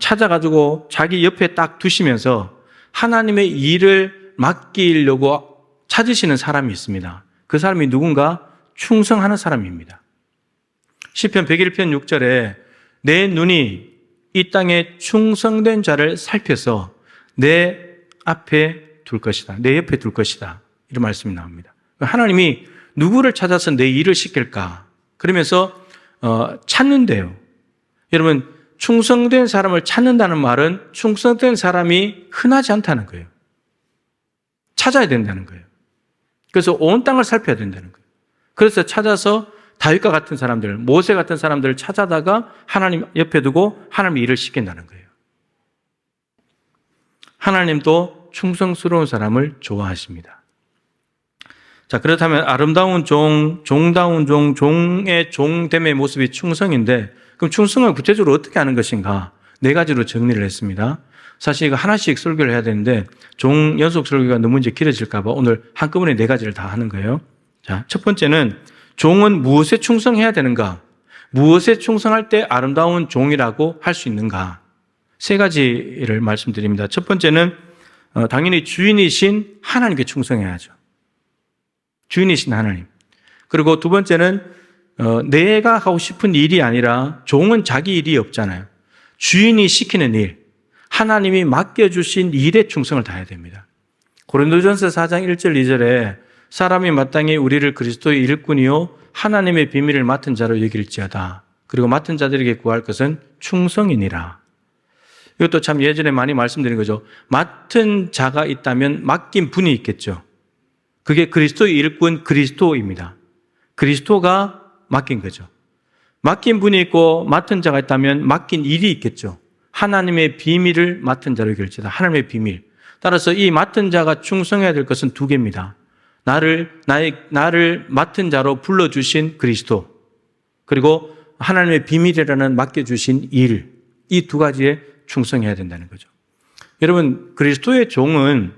찾아가지고 자기 옆에 딱 두시면서 하나님의 일을 맡기려고 찾으시는 사람이 있습니다. 그 사람이 누군가? 충성하는 사람입니다. 시편 101편 6절에 내 눈이 이 땅에 충성된 자를 살펴서 내 앞에 둘 것이다. 내 옆에 둘 것이다. 이런 말씀이 나옵니다. 하나님이 누구를 찾아서 내 일을 시킬까? 그러면서 찾는데요. 여러분, 충성된 사람을 찾는다는 말은 충성된 사람이 흔하지 않다는 거예요. 찾아야 된다는 거예요. 그래서 온 땅을 살펴야 된다는 거예요. 그래서 찾아서 다윗과 같은 사람들, 모세 같은 사람들을 찾아다가 하나님 옆에 두고 하나님의 일을 시킨다는 거예요. 하나님도 충성스러운 사람을 좋아하십니다. 자, 그렇다면 아름다운 종다운 종의 종됨의 모습이 충성인데, 그럼 충성을 구체적으로 어떻게 하는 것인가? 4가지로 정리를 했습니다. 사실 이거 하나씩 설교를 해야 되는데 연속 설교가 너무 이제 길어질까 봐 오늘 한꺼번에 4가지를 다 하는 거예요. 자, 첫 번째는 종은 무엇에 충성해야 되는가? 무엇에 충성할 때 아름다운 종이라고 할 수 있는가? 3가지를 말씀드립니다. 첫 번째는 당연히 주인이신 하나님께 충성해야죠. 주인이신 하나님. 그리고 두 번째는 내가 하고 싶은 일이 아니라 종은 자기 일이 없잖아요. 주인이 시키는 일, 하나님이 맡겨주신 일에 충성을 다해야 됩니다. 고린도전서 4장 1절 2절에 사람이 마땅히 우리를 그리스도의 일꾼이요 하나님의 비밀을 맡은 자로 여길지어다. 그리고 맡은 자들에게 구할 것은 충성이니라. 이것도 참 예전에 많이 말씀드린 거죠. 맡은 자가 있다면 맡긴 분이 있겠죠. 그게 그리스도의 일꾼 그리스도입니다. 그리스도가 맡긴 거죠. 맡긴 분이 있고 맡은 자가 있다면 맡긴 일이 있겠죠. 하나님의 비밀을 맡은 자로 여길지어다. 하나님의 비밀. 따라서 이 맡은 자가 충성해야 될 것은 2개입니다. 나를 맡은 자로 불러주신 그리스도, 그리고 하나님의 비밀이라는 맡겨주신 일, 이 2가지에 충성해야 된다는 거죠. 여러분, 그리스도의 종은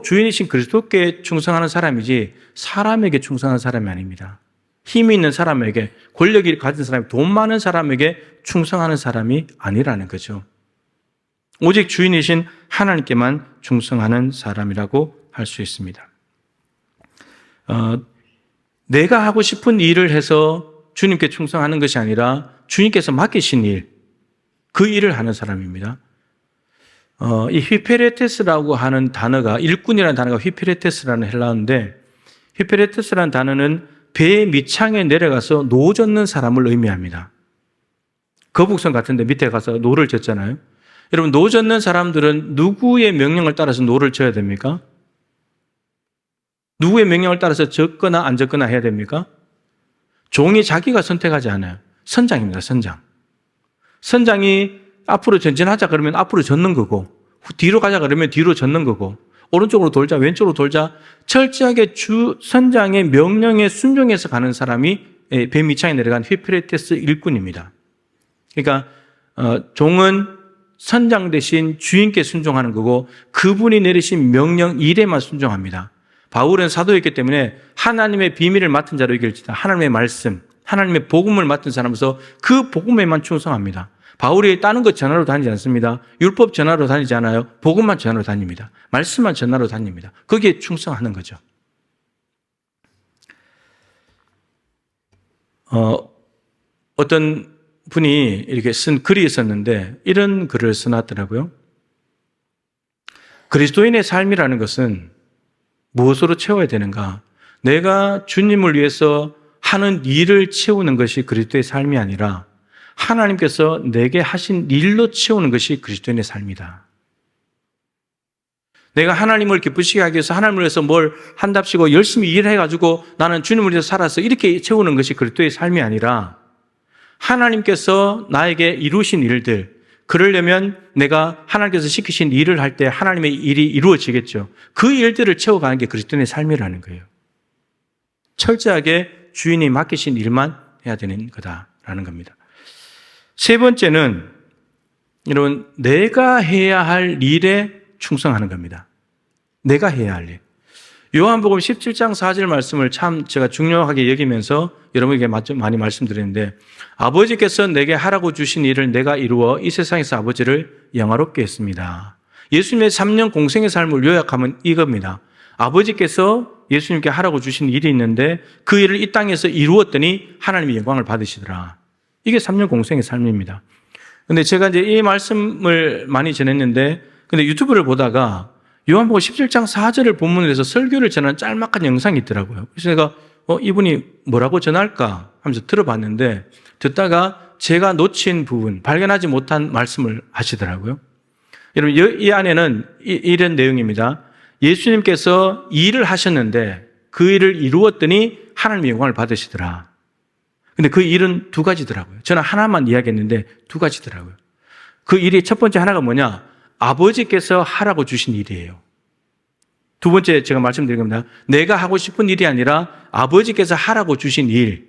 주인이신 그리스도께 충성하는 사람이지 사람에게 충성하는 사람이 아닙니다. 힘이 있는 사람에게, 권력이 가진 사람이, 돈 많은 사람에게 충성하는 사람이 아니라는 거죠. 오직 주인이신 하나님께만 충성하는 사람이라고 할 수 있습니다. 내가 하고 싶은 일을 해서 주님께 충성하는 것이 아니라 주님께서 맡기신 일, 그 일을 하는 사람입니다. 이 휘페레테스라고 하는 단어가, 일꾼이라는 단어가 휘페레테스라는 헬라어인데, 휘페레테스라는 단어는 배 밑창에 내려가서 노 젓는 사람을 의미합니다. 거북선 같은데 밑에 가서 노를 젓잖아요. 여러분, 노 젓는 사람들은 누구의 명령을 따라서 노를 져야 됩니까? 누구의 명령을 따라서 젓거나 안 젓거나 해야 됩니까? 종이 자기가 선택하지 않아요. 선장입니다, 선장. 선장이 앞으로 전진하자 그러면 앞으로 젓는 거고, 뒤로 가자 그러면 뒤로 젓는 거고, 오른쪽으로 돌자, 왼쪽으로 돌자, 철저하게 선장의 명령에 순종해서 가는 사람이 배 밑창에 내려간 휘페레테스 일꾼입니다. 그러니까 종은 선장 대신 주인께 순종하는 거고, 그분이 내리신 명령 일에만 순종합니다. 바울은 사도였기 때문에 하나님의 비밀을 맡은 자로 여길지다. 하나님의 말씀, 하나님의 복음을 맡은 사람으로서 그 복음에만 충성합니다. 바울이 다른 것 전하러 다니지 않습니다. 율법 전하러 다니지 않아요. 복음만 전하러 다닙니다. 말씀만 전하러 다닙니다. 거기에 충성하는 거죠. 어떤 분이 이렇게 쓴 글이 있었는데 이런 글을 써놨더라고요. 그리스도인의 삶이라는 것은 무엇으로 채워야 되는가? 내가 주님을 위해서 하는 일을 채우는 것이 그리스도의 삶이 아니라 하나님께서 내게 하신 일로 채우는 것이 그리스도인의 삶이다. 내가 하나님을 기쁘시게 하기 위해서 하나님을 위해서 뭘 한답시고 열심히 일해가지고 나는 주님을 위해서 살아서 이렇게 채우는 것이 그리스도의 삶이 아니라 하나님께서 나에게 이루신 일들, 그러려면 내가 하나님께서 시키신 일을 할 때 하나님의 일이 이루어지겠죠. 그 일들을 채워가는 게 그리스도인의 삶이라는 거예요. 철저하게 주인이 맡기신 일만 해야 되는 거다라는 겁니다. 세 번째는 여러분, 내가 해야 할 일에 충성하는 겁니다. 내가 해야 할 일. 요한복음 17장 4절 말씀을 참 제가 중요하게 여기면서 여러분에게 많이 말씀드리는데, 아버지께서 내게 하라고 주신 일을 내가 이루어 이 세상에서 아버지를 영화롭게 했습니다. 예수님의 3년 공생의 삶을 요약하면 이겁니다. 아버지께서 예수님께 하라고 주신 일이 있는데 그 일을 이 땅에서 이루었더니 하나님의 영광을 받으시더라. 이게 3년 공생의 삶입니다. 근데 제가 이제 이 말씀을 많이 전했는데, 근데 유튜브를 보다가 요한복음 17장 4절을 본문으로 해서 설교를 전하는 짤막한 영상이 있더라고요. 그래서 제가 이분이 뭐라고 전할까 하면서 들어봤는데, 듣다가 제가 놓친 부분, 발견하지 못한 말씀을 하시더라고요. 여러분, 이 안에는 이런 내용입니다. 예수님께서 일을 하셨는데 그 일을 이루었더니 하나님의 영광을 받으시더라. 근데 그 일은 두 가지더라고요. 저는 하나만 이야기했는데 두 가지더라고요. 그 일이 첫 번째 하나가 뭐냐? 아버지께서 하라고 주신 일이에요. 두 번째 제가 말씀드린 겁니다. 내가 하고 싶은 일이 아니라 아버지께서 하라고 주신 일.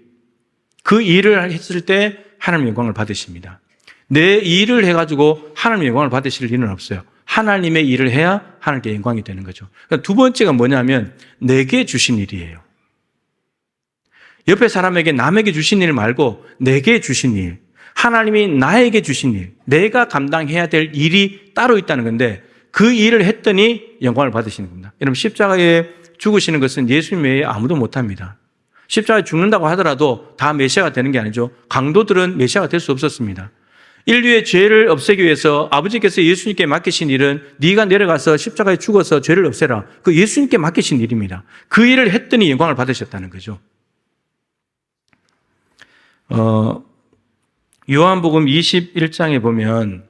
그 일을 했을 때 하나님 영광을 받으십니다. 내 일을 해가지고 하나님 영광을 받으실 일은 없어요. 하나님의 일을 해야 하나님께 영광이 되는 거죠. 그러니까 두 번째가 뭐냐면 내게 주신 일이에요. 옆에 사람에게 남에게 주신 일 말고 내게 주신 일. 하나님이 나에게 주신 일. 내가 감당해야 될 일이 따로 있다는 건데 그 일을 했더니 영광을 받으시는 겁니다. 여러분 십자가에 죽으시는 것은 예수님 외에 아무도 못합니다. 십자가에 죽는다고 하더라도 다 메시아가 되는 게 아니죠. 강도들은 메시아가 될 수 없었습니다. 인류의 죄를 없애기 위해서 아버지께서 예수님께 맡기신 일은 네가 내려가서 십자가에 죽어서 죄를 없애라. 그 예수님께 맡기신 일입니다. 그 일을 했더니 영광을 받으셨다는 거죠. 요한복음 21장에 보면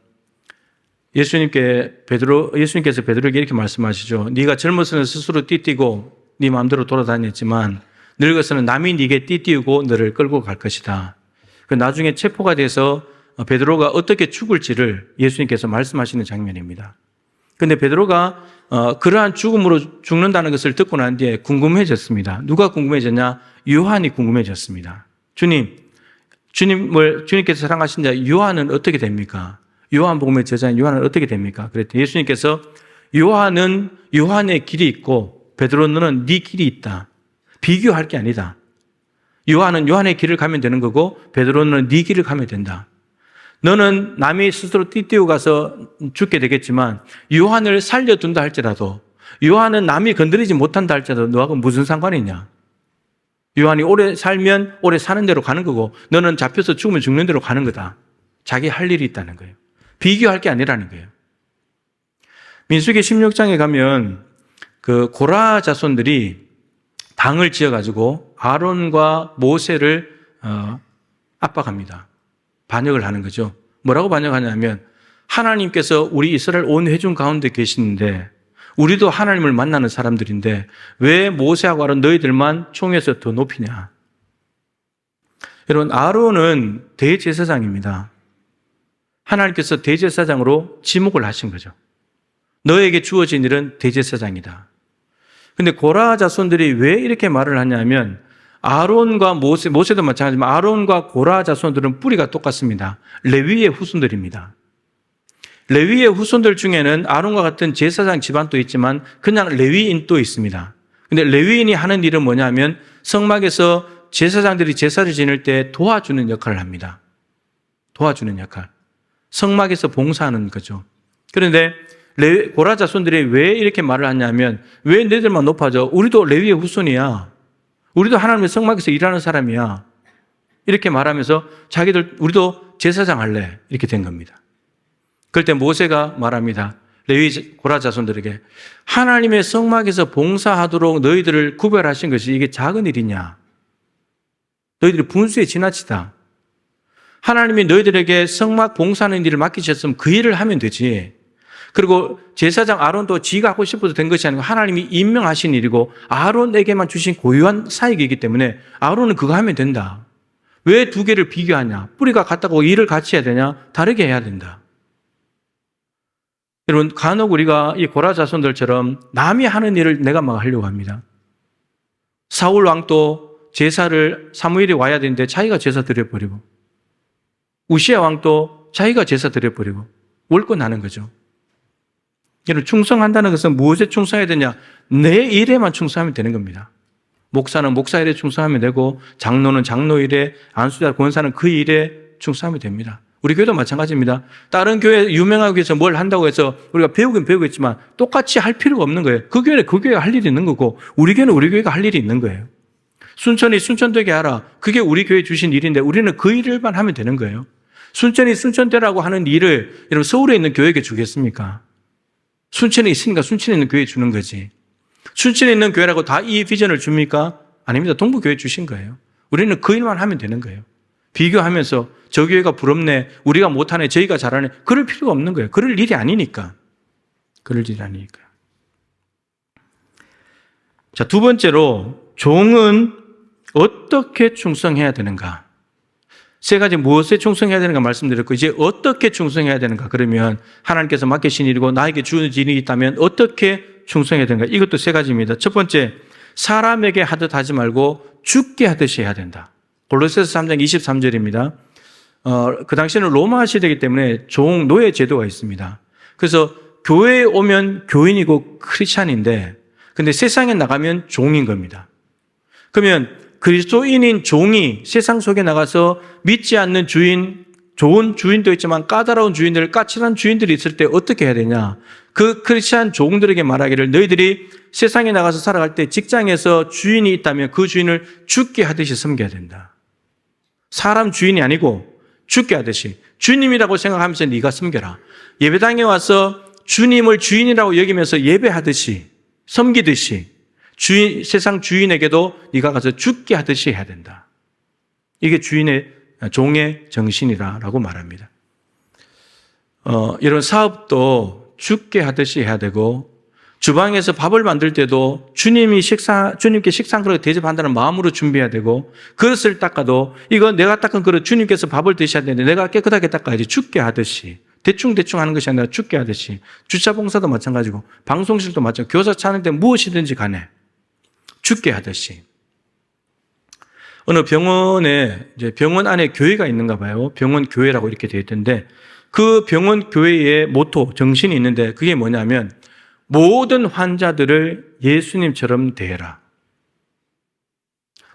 예수님께서 베드로에게 이렇게 말씀하시죠. 네가 젊어서는 스스로 띠뛰고 네 마음대로 돌아다녔지만 늙어서는 남이 네게 띠띠우고 너를 끌고 갈 것이다. 그 나중에 체포가 돼서 베드로가 어떻게 죽을지를 예수님께서 말씀하시는 장면입니다. 그런데 베드로가 그러한 죽음으로 죽는다는 것을 듣고 난 뒤에 궁금해졌습니다. 누가 궁금해졌냐? 요한이 궁금해졌습니다. 주님께서 사랑하신 자 요한은 어떻게 됩니까? 요한복음의 저자인 요한은 어떻게 됩니까? 그랬더니 예수님께서 요한의 길이 있고 베드로는 네 길이 있다. 비교할 게 아니다. 요한은 요한의 길을 가면 되는 거고 베드로는 네 길을 가면 된다. 너는 남이 스스로 띠띠고 가서 죽게 되겠지만 요한을 살려둔다 할지라도 요한은 남이 건드리지 못한다 할지라도 너하고 무슨 상관이 있냐? 요한이 오래 살면 오래 사는 대로 가는 거고 너는 잡혀서 죽으면 죽는 대로 가는 거다. 자기 할 일이 있다는 거예요. 비교할 게 아니라는 거예요. 민수기 16장에 가면 그 고라 자손들이 당을 지어가지고 아론과 모세를 압박합니다. 반역을 하는 거죠. 뭐라고 반역하냐면 하나님께서 우리 이스라엘 온 회중 가운데 계시는데 우리도 하나님을 만나는 사람들인데 왜 모세하고 아론 너희들만 총에서 더 높이냐. 여러분 아론은 대제사장입니다. 하나님께서 대제사장으로 지목을 하신 거죠. 너에게 주어진 일은 대제사장이다. 근데 고라 자손들이 왜 이렇게 말을 하냐면 아론과 모세도 마찬가지지만 아론과 고라 자손들은 뿌리가 똑같습니다. 레위의 후손들입니다. 레위의 후손들 중에는 아론과 같은 제사장 집안도 있지만 그냥 레위인도 있습니다. 근데 레위인이 하는 일은 뭐냐면 성막에서 제사장들이 제사를 지낼 때 도와주는 역할을 합니다. 도와주는 역할. 성막에서 봉사하는 거죠. 그런데 고라 자손들이 왜 이렇게 말을 하냐면 왜 너희들만 높아져? 우리도 레위의 후손이야. 우리도 하나님의 성막에서 일하는 사람이야. 이렇게 말하면서 우리도 제사장 할래. 이렇게 된 겁니다. 그럴 때 모세가 말합니다. 레위 고라 자손들에게 하나님의 성막에서 봉사하도록 너희들을 구별하신 것이 이게 작은 일이냐? 너희들이 분수에 지나치다. 하나님이 너희들에게 성막 봉사하는 일을 맡기셨으면 그 일을 하면 되지. 그리고 제사장 아론도 지가 하고 싶어서 된 것이 아니고 하나님이 임명하신 일이고 아론에게만 주신 고유한 사역이기 때문에 아론은 그거 하면 된다. 왜 두 개를 비교하냐? 뿌리가 같다고 일을 같이 해야 되냐? 다르게 해야 된다. 여러분 간혹 우리가 이 고라 자손들처럼 남이 하는 일을 내가 막 하려고 합니다. 사울 왕도 제사를 사무엘이 와야 되는데 자기가 제사 드려버리고 우시야 왕도 자기가 제사 드려버리고 월권하는 거죠. 여러분 충성한다는 것은 무엇에 충성해야 되냐? 내 일에만 충성하면 되는 겁니다. 목사는 목사 일에 충성하면 되고 장로는 장로 일에, 안수자 권사는 그 일에 충성하면 됩니다. 우리 교회도 마찬가지입니다. 다른 교회 유명하기 위해서 뭘 한다고 해서 우리가 배우긴 배우겠지만 똑같이 할 필요가 없는 거예요. 그 교회는 그 교회가 할 일이 있는 거고 우리 교회는 우리 교회가 할 일이 있는 거예요. 순천이 순천되게 하라. 그게 우리 교회 주신 일인데 우리는 그 일만 하면 되는 거예요. 순천이 순천되라고 하는 일을 여러분 서울에 있는 교회에게 주겠습니까? 순천에 있으니까 순천에 있는 교회에 주는 거지. 순천에 있는 교회라고 다 이 비전을 줍니까? 아닙니다. 동부교회 주신 거예요. 우리는 그 일만 하면 되는 거예요. 비교하면서 저 교회가 부럽네, 우리가 못하네, 저희가 잘하네, 그럴 필요가 없는 거예요. 그럴 일이 아니니까. 그럴 일이 아니니까. 자, 두 번째로 종은 어떻게 충성해야 되는가? 세 가지 무엇에 충성해야 되는가 말씀드렸고, 이제 어떻게 충성해야 되는가? 그러면 하나님께서 맡기신 일이고 나에게 주어진 일이 있다면 어떻게 충성해야 되는가? 이것도 세 가지입니다. 첫 번째, 사람에게 하듯 하지 말고 죽게 하듯이 해야 된다. 골로새서 3장 23절입니다. 그 당시에는 로마 시대이기 때문에 노예 제도가 있습니다. 그래서 교회에 오면 교인이고 크리스찬인데, 근데 세상에 나가면 종인 겁니다. 그러면 그리스도인인 종이 세상 속에 나가서 믿지 않는 주인, 좋은 주인도 있지만 까다로운 주인들, 까칠한 주인들이 있을 때 어떻게 해야 되냐? 그 크리스찬 종들에게 말하기를, 너희들이 세상에 나가서 살아갈 때 직장에서 주인이 있다면 그 주인을 죽게 하듯이 섬겨야 된다. 사람 주인이 아니고 죽게 하듯이 주님이라고 생각하면서 네가 섬겨라. 예배당에 와서 주님을 주인이라고 여기면서 예배하듯이 섬기듯이 세상 주인에게도 네가 가서 죽게 하듯이 해야 된다. 이게 종의 정신이라고 말합니다. 이런 사업도 죽게 하듯이 해야 되고, 주방에서 밥을 만들 때도 주님께 식사 그릇 대접한다는 마음으로 준비해야 되고, 그릇을 닦아도 이거 내가 닦은 그릇 주님께서 밥을 드셔야 되는데 내가 깨끗하게 닦아야지, 죽게 하듯이. 대충 하는 것이 아니라 죽게 하듯이. 주차 봉사도 마찬가지고, 방송실도 마찬가지고, 교사 차는데 무엇이든지 간에 죽게 하듯이. 어느 병원에, 이제 병원 안에 교회가 있는가 봐요. 병원 교회라고 이렇게 되어 있던데, 그 병원 교회의 모토, 정신이 있는데, 그게 뭐냐면, 모든 환자들을 예수님처럼 대해라.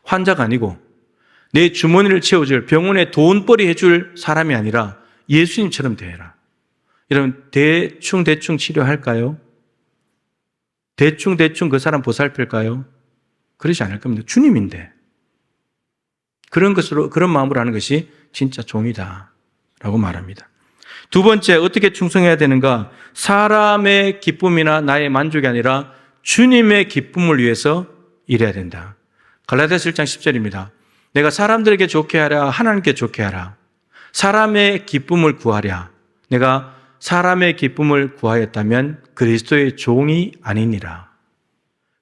환자가 아니고, 내 주머니를 채워줄, 병원에 돈벌이 해줄 사람이 아니라 예수님처럼 대해라. 여러분, 대충 치료할까요? 대충 그 사람 보살필까요? 그러지 않을 겁니다. 주님인데. 그런 마음으로 하는 것이 진짜 종이다. 라고 말합니다. 두 번째, 어떻게 충성해야 되는가? 사람의 기쁨이나 나의 만족이 아니라 주님의 기쁨을 위해서 일해야 된다. 갈라디아서 1장 10절입니다. 내가 사람들에게 좋게 하랴, 하나님께 좋게 하라. 사람의 기쁨을 구하랴. 내가 사람의 기쁨을 구하였다면 그리스도의 종이 아니니라.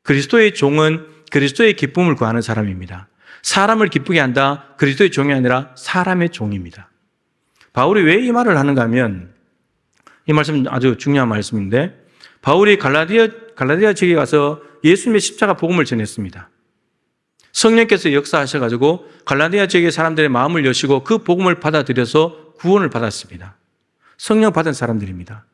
그리스도의 종은 그리스도의 기쁨을 구하는 사람입니다. 사람을 기쁘게 한다. 그리스도의 종이 아니라 사람의 종입니다. 바울이 왜 이 말을 하는가 하면, 이 말씀은 아주 중요한 말씀인데, 바울이 갈라디아 지역에 가서 예수님의 십자가 복음을 전했습니다. 성령께서 역사하셔가지고 갈라디아 지역의 사람들의 마음을 여시고 그 복음을 받아들여서 구원을 받았습니다. 성령 받은 사람들입니다.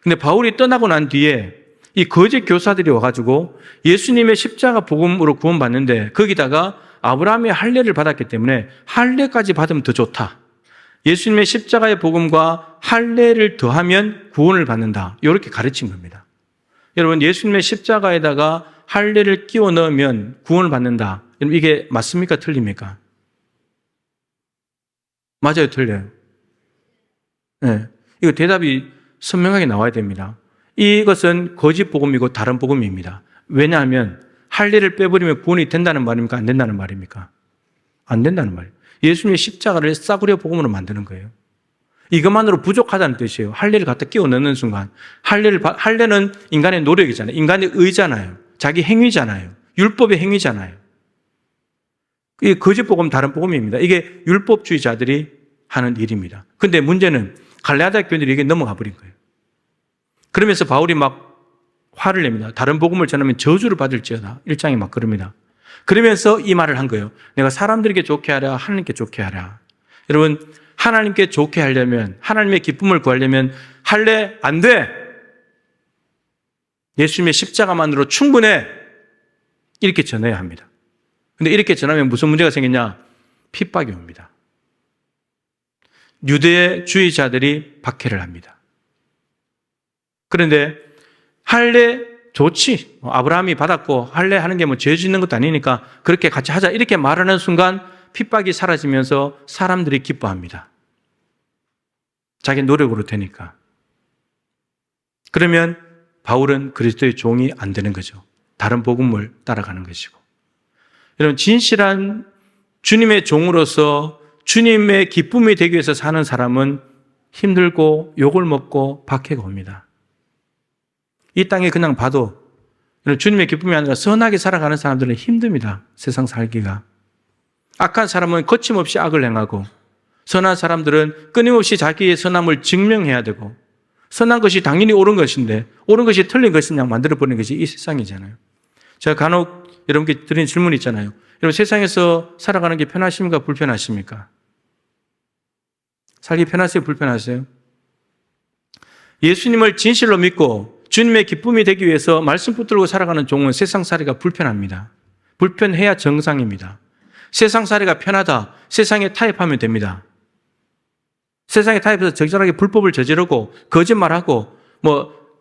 근데 바울이 떠나고 난 뒤에 이 거짓 교사들이 와가지고 예수님의 십자가 복음으로 구원받는데, 거기다가 아브라함의 할례를 받았기 때문에 할례까지 받으면 더 좋다. 예수님의 십자가의 복음과 할례를 더하면 구원을 받는다. 이렇게 가르친 겁니다. 여러분, 예수님의 십자가에다가 할례를 끼워 넣으면 구원을 받는다. 여러분, 이게 맞습니까? 틀립니까? 맞아요, 틀려요. 네. 이거 대답이 선명하게 나와야 됩니다. 이것은 거짓 복음이고 다른 복음입니다. 왜냐하면 할례를 빼버리면 구원이 된다는 말입니까? 안 된다는 말입니까? 안 된다는 말이에요. 예수님의 십자가를 싸구려 복음으로 만드는 거예요. 이것만으로 부족하다는 뜻이에요. 할례를 갖다 끼워 넣는 순간. 할례는 인간의 노력이잖아요. 인간의 의잖아요. 자기 행위잖아요. 율법의 행위잖아요. 이게 거짓 복음, 다른 복음입니다. 이게 율법주의자들이 하는 일입니다. 근데 문제는 갈라디아 교인들이 이게 넘어가 버린 거예요. 그러면서 바울이 막 화를 냅니다. 다른 복음을 전하면 저주를 받을지어다. 1장에 막 그럽니다. 그러면서 이 말을 한 거예요. 내가 사람들에게 좋게 하랴, 하나님께 좋게 하랴. 여러분, 하나님께 좋게 하려면, 하나님의 기쁨을 구하려면 할례 안 돼. 예수님의 십자가만으로 충분해. 이렇게 전해야 합니다. 근데 이렇게 전하면 무슨 문제가 생기냐? 핍박이 옵니다. 유대주의자들이 박해를 합니다. 그런데 할례 좋지. 아브라함이 받았고 할례 하는 게 뭐 죄 짓는 것도 아니니까 그렇게 같이 하자. 이렇게 말하는 순간 핍박이 사라지면서 사람들이 기뻐합니다. 자기 노력으로 되니까. 그러면 바울은 그리스도의 종이 안 되는 거죠. 다른 복음을 따라가는 것이고. 여러분, 진실한 주님의 종으로서 주님의 기쁨이 되기 위해서 사는 사람은 힘들고 욕을 먹고 박해가 옵니다. 이 땅에 그냥 봐도 주님의 기쁨이 아니라 선하게 살아가는 사람들은 힘듭니다. 세상 살기가. 악한 사람은 거침없이 악을 행하고 선한 사람들은 끊임없이 자기의 선함을 증명해야 되고 선한 것이 당연히 옳은 것인데 옳은 것이 틀린 것이냐 만들어버리는 것이 이 세상이잖아요. 제가 간혹 여러분께 드린 질문이 있잖아요. 여러분 세상에서 살아가는 게 편하십니까? 불편하십니까? 살기 편하세요? 불편하세요? 예수님을 진실로 믿고 주님의 기쁨이 되기 위해서 말씀 붙들고 살아가는 종은 세상살이가 불편합니다. 불편해야 정상입니다. 세상살이가 편하다. 세상에 타협하면 됩니다. 세상에 타협해서 적절하게 불법을 저지르고 거짓말하고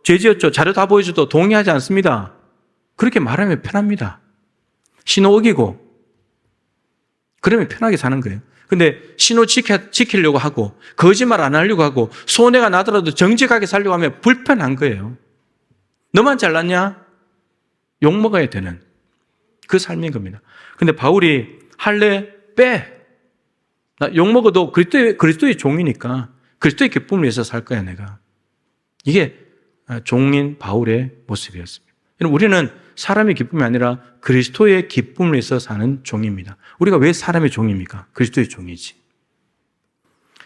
죄 지었죠. 자료 다 보여줘도 동의하지 않습니다. 그렇게 말하면 편합니다. 신호 어기고 그러면 편하게 사는 거예요. 근데 신호 지키려고 하고 거짓말 안 하려고 하고 손해가 나더라도 정직하게 살려고 하면 불편한 거예요. 너만 잘났냐? 욕먹어야 되는 그 삶인 겁니다. 근데 바울이 할래? 빼. 나 욕먹어도 그리스도의 종이니까 그리스도의 기쁨을 위해서 살 거야 내가. 이게 종인 바울의 모습이었습니다. 우리는 사람의 기쁨이 아니라 그리스도의 기쁨을 위해서 사는 종입니다. 우리가 왜 사람의 종입니까? 그리스도의 종이지.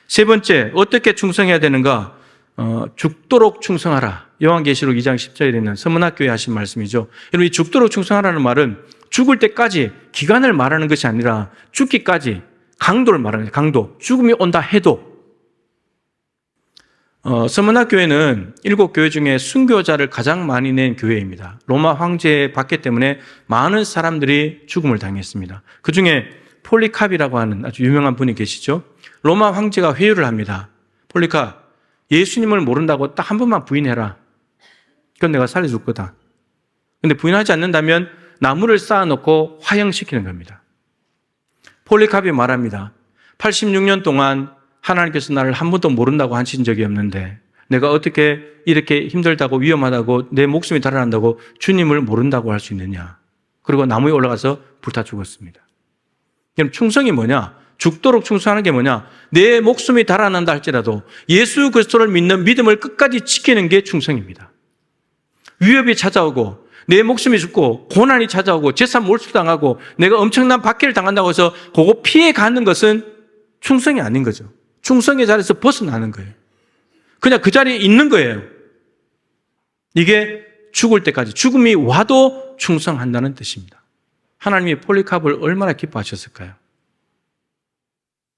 세 번째, 어떻게 충성해야 되는가? 죽도록 충성하라. 요한계시록 2장 10절에 있는 서문학교에 하신 말씀이죠. 여러분, 이 죽도록 충성하라는 말은 죽을 때까지 기간을 말하는 것이 아니라 죽기까지 강도를 말하는 거예요. 강도. 죽음이 온다 해도. 서문학교회는 7교회 중에 순교자를 가장 많이 낸 교회입니다. 로마 황제의 박해 때문에 많은 사람들이 죽음을 당했습니다. 그 중에 폴리캅이라고 하는 아주 유명한 분이 계시죠. 로마 황제가 회유를 합니다. 폴리캅, 예수님을 모른다고 딱 한 번만 부인해라. 그건 내가 살려줄 거다. 근데 부인하지 않는다면 나무를 쌓아놓고 화형시키는 겁니다. 폴리캅이 말합니다. 86년 동안 하나님께서 나를 한 번도 모른다고 하신 적이 없는데 내가 어떻게 이렇게 힘들다고 위험하다고 내 목숨이 달아난다고 주님을 모른다고 할 수 있느냐. 그리고 나무에 올라가서 불타 죽었습니다. 그럼 충성이 뭐냐? 죽도록 충성하는 게 뭐냐? 내 목숨이 달아난다 할지라도 예수 그리스도를 믿는 믿음을 끝까지 지키는 게 충성입니다. 위협이 찾아오고 내 목숨이 죽고 고난이 찾아오고 재산 몰수당하고 내가 엄청난 박해를 당한다고 해서 그거 피해가는 것은 충성이 아닌 거죠. 충성의 자리에서 벗어나는 거예요. 그냥 그 자리에 있는 거예요. 이게 죽을 때까지 죽음이 와도 충성한다는 뜻입니다. 하나님이 폴리캅을 얼마나 기뻐하셨을까요?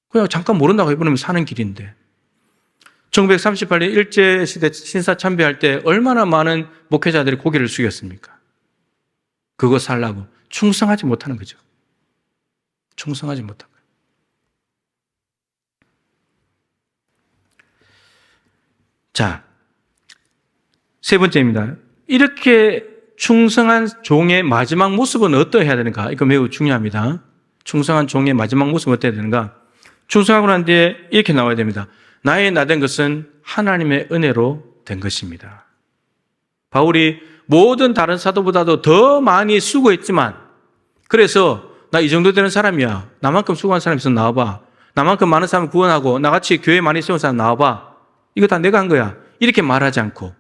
그냥 잠깐 모른다고 해버리면 사는 길인데 1938년 일제시대 신사참배할 때 얼마나 많은 목회자들이 고개를 숙였습니까? 그거 살라고 충성하지 못하는 거죠. 충성하지 못한 거예요. 자, 세 번째입니다. 이렇게 충성한 종의 마지막 모습은 어떠해야 되는가? 이거 매우 중요합니다. 충성한 종의 마지막 모습은 어떠해야 되는가? 충성하고 난 뒤에 이렇게 나와야 됩니다. 나의 나된 것은 하나님의 은혜로 된 것입니다. 바울이 모든 다른 사도보다도 더 많이 수고했지만 그래서 나 이 정도 되는 사람이야. 나만큼 수고한 사람 있으면 나와봐. 나만큼 많은 사람 구원하고 나같이 교회 많이 세운 사람 나와봐. 이거 다 내가 한 거야. 이렇게 말하지 않고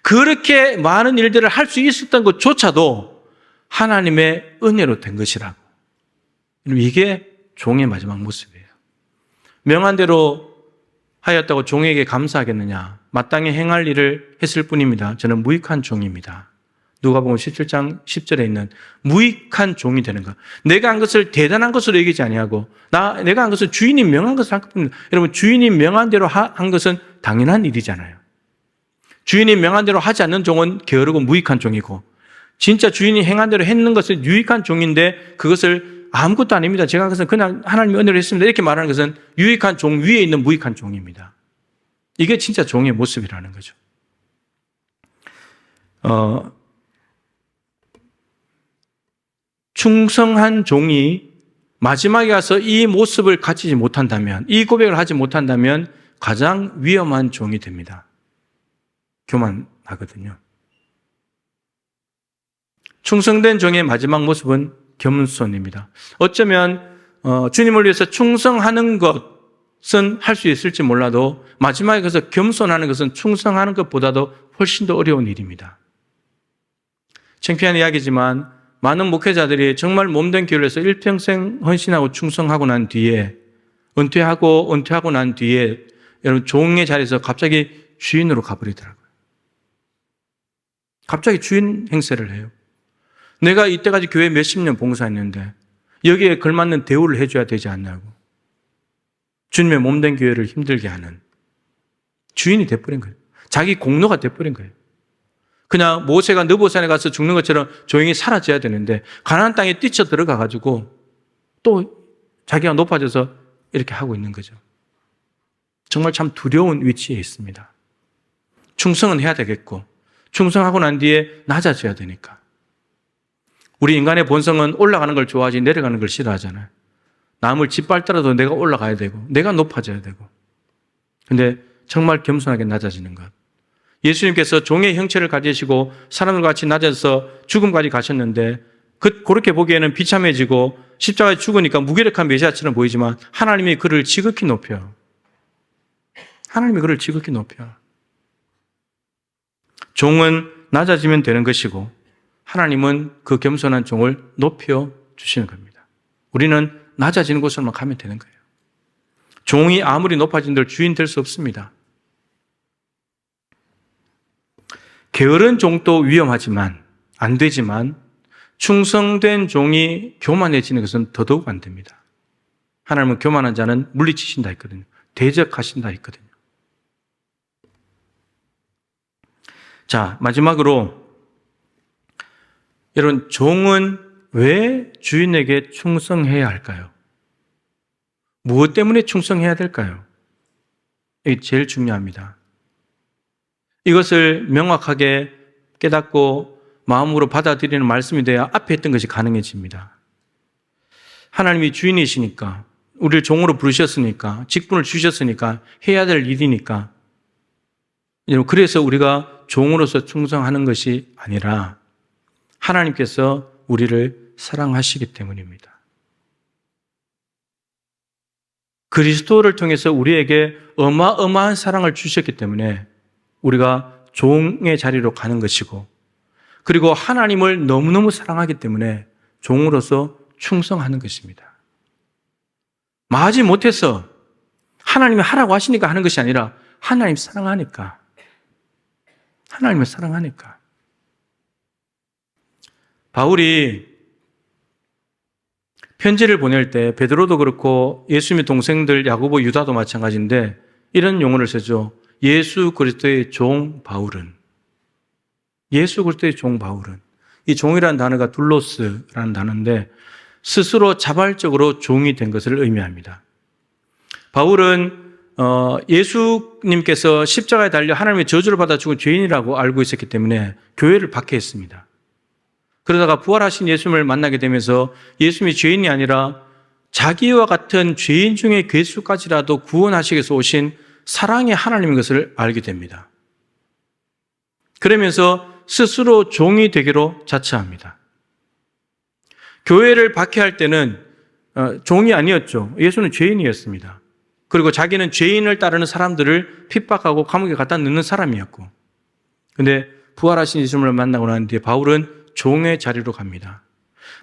그렇게 많은 일들을 할 수 있었던 것조차도 하나님의 은혜로 된 것이라고. 이게 종의 마지막 모습이에요. 명한대로 하였다고 종에게 감사하겠느냐. 마땅히 행할 일을 했을 뿐입니다. 저는 무익한 종입니다. 누가복음 17장 10절에 있는 무익한 종이 되는 것. 내가 한 것을 대단한 것으로 여기지 아니하고 내가 한 것은 주인이 명한 것을 할 것뿐입니다. 여러분 주인이 명한 대로 한 것은 당연한 일이잖아요. 주인이 명한 대로 하지 않는 종은 게으르고 무익한 종이고 진짜 주인이 행한 대로 했는 것은 유익한 종인데 그것을 아무것도 아닙니다. 제가 한 것은 그냥 하나님의 은혜로 했습니다. 이렇게 말하는 것은 유익한 종 위에 있는 무익한 종입니다. 이게 진짜 종의 모습이라는 거죠. 충성한 종이 마지막에 가서 이 모습을 갖추지 못한다면, 이 고백을 하지 못한다면 가장 위험한 종이 됩니다. 교만하거든요. 충성된 종의 마지막 모습은 겸손입니다. 어쩌면 주님을 위해서 충성하는 것은 할 수 있을지 몰라도 마지막에 가서 겸손하는 것은 충성하는 것보다도 훨씬 더 어려운 일입니다. 창피한 이야기지만 많은 목회자들이 정말 몸된 교회를 위해서 일평생 헌신하고 충성하고 난 뒤에 은퇴하고 난 뒤에 여러분 종의 자리에서 갑자기 주인으로 가버리더라고요. 갑자기 주인 행세를 해요. 내가 이때까지 교회 몇십 년 봉사했는데 여기에 걸맞는 대우를 해줘야 되지 않냐고. 주님의 몸된 교회를 힘들게 하는 주인이 돼버린 거예요. 자기 공로가 돼버린 거예요. 그냥 모세가 느보산에 가서 죽는 것처럼 조용히 사라져야 되는데 가나안 땅에 뛰쳐 들어가가지고 또 자기가 높아져서 이렇게 하고 있는 거죠. 정말 참 두려운 위치에 있습니다. 충성은 해야 되겠고 충성하고 난 뒤에 낮아져야 되니까. 우리 인간의 본성은 올라가는 걸 좋아하지 내려가는 걸 싫어하잖아요. 남을 짓밟더라도 내가 올라가야 되고 내가 높아져야 되고. 근데 정말 겸손하게 낮아지는 것. 예수님께서 종의 형체를 가지시고 사람들과 같이 낮아서 죽음까지 가셨는데 그렇게 보기에는 비참해지고 십자가에 죽으니까 무기력한 메시아처럼 보이지만 하나님이 그를 지극히 높여요. 하나님이 그를 지극히 높여요. 종은 낮아지면 되는 것이고 하나님은 그 겸손한 종을 높여주시는 겁니다. 우리는 낮아지는 곳으로만 가면 되는 거예요. 종이 아무리 높아진들 주인 될 수 없습니다. 게으른 종도 위험하지만 안 되지만 충성된 종이 교만해지는 것은 더더욱 안 됩니다. 하나님은 교만한 자는 물리치신다 했거든요. 대적하신다 했거든요. 자, 마지막으로 여러분 종은 왜 주인에게 충성해야 할까요? 무엇 때문에 충성해야 될까요? 이게 제일 중요합니다. 이것을 명확하게 깨닫고 마음으로 받아들이는 말씀이 돼야 앞에 했던 것이 가능해집니다. 하나님이 주인이시니까 우리를 종으로 부르셨으니까 직분을 주셨으니까 해야 될 일이니까 그래서 우리가 종으로서 충성하는 것이 아니라 하나님께서 우리를 사랑하시기 때문입니다. 그리스도를 통해서 우리에게 어마어마한 사랑을 주셨기 때문에 우리가 종의 자리로 가는 것이고 그리고 하나님을 너무너무 사랑하기 때문에 종으로서 충성하는 것입니다. 마지 못해서 하나님이 하라고 하시니까 하는 것이 아니라 하나님 사랑하니까. 하나님을 사랑하니까. 바울이 편지를 보낼 때 베드로도 그렇고 예수님의 동생들 야고보 유다도 마찬가지인데 이런 용어를 쓰죠. 예수 그리스도의 종 바울은. 예수 그리스도의 종 바울은. 이 종이라는 단어가 둘로스라는 단어인데 스스로 자발적으로 종이 된 것을 의미합니다. 바울은 예수님께서 십자가에 달려 하나님의 저주를 받아 죽은 죄인이라고 알고 있었기 때문에 교회를 박해했습니다. 그러다가 부활하신 예수님을 만나게 되면서 예수님이 죄인이 아니라 자기와 같은 죄인 중에 괴수까지라도 구원하시기 위해서 오신 사랑의 하나님인 것을 알게 됩니다. 그러면서 스스로 종이 되기로 자처합니다. 교회를 박해할 때는 종이 아니었죠. 예수는 죄인이었습니다. 그리고 자기는 죄인을 따르는 사람들을 핍박하고 감옥에 갖다 넣는 사람이었고, 근데 부활하신 예수님을 만나고 난 뒤에 바울은 종의 자리로 갑니다.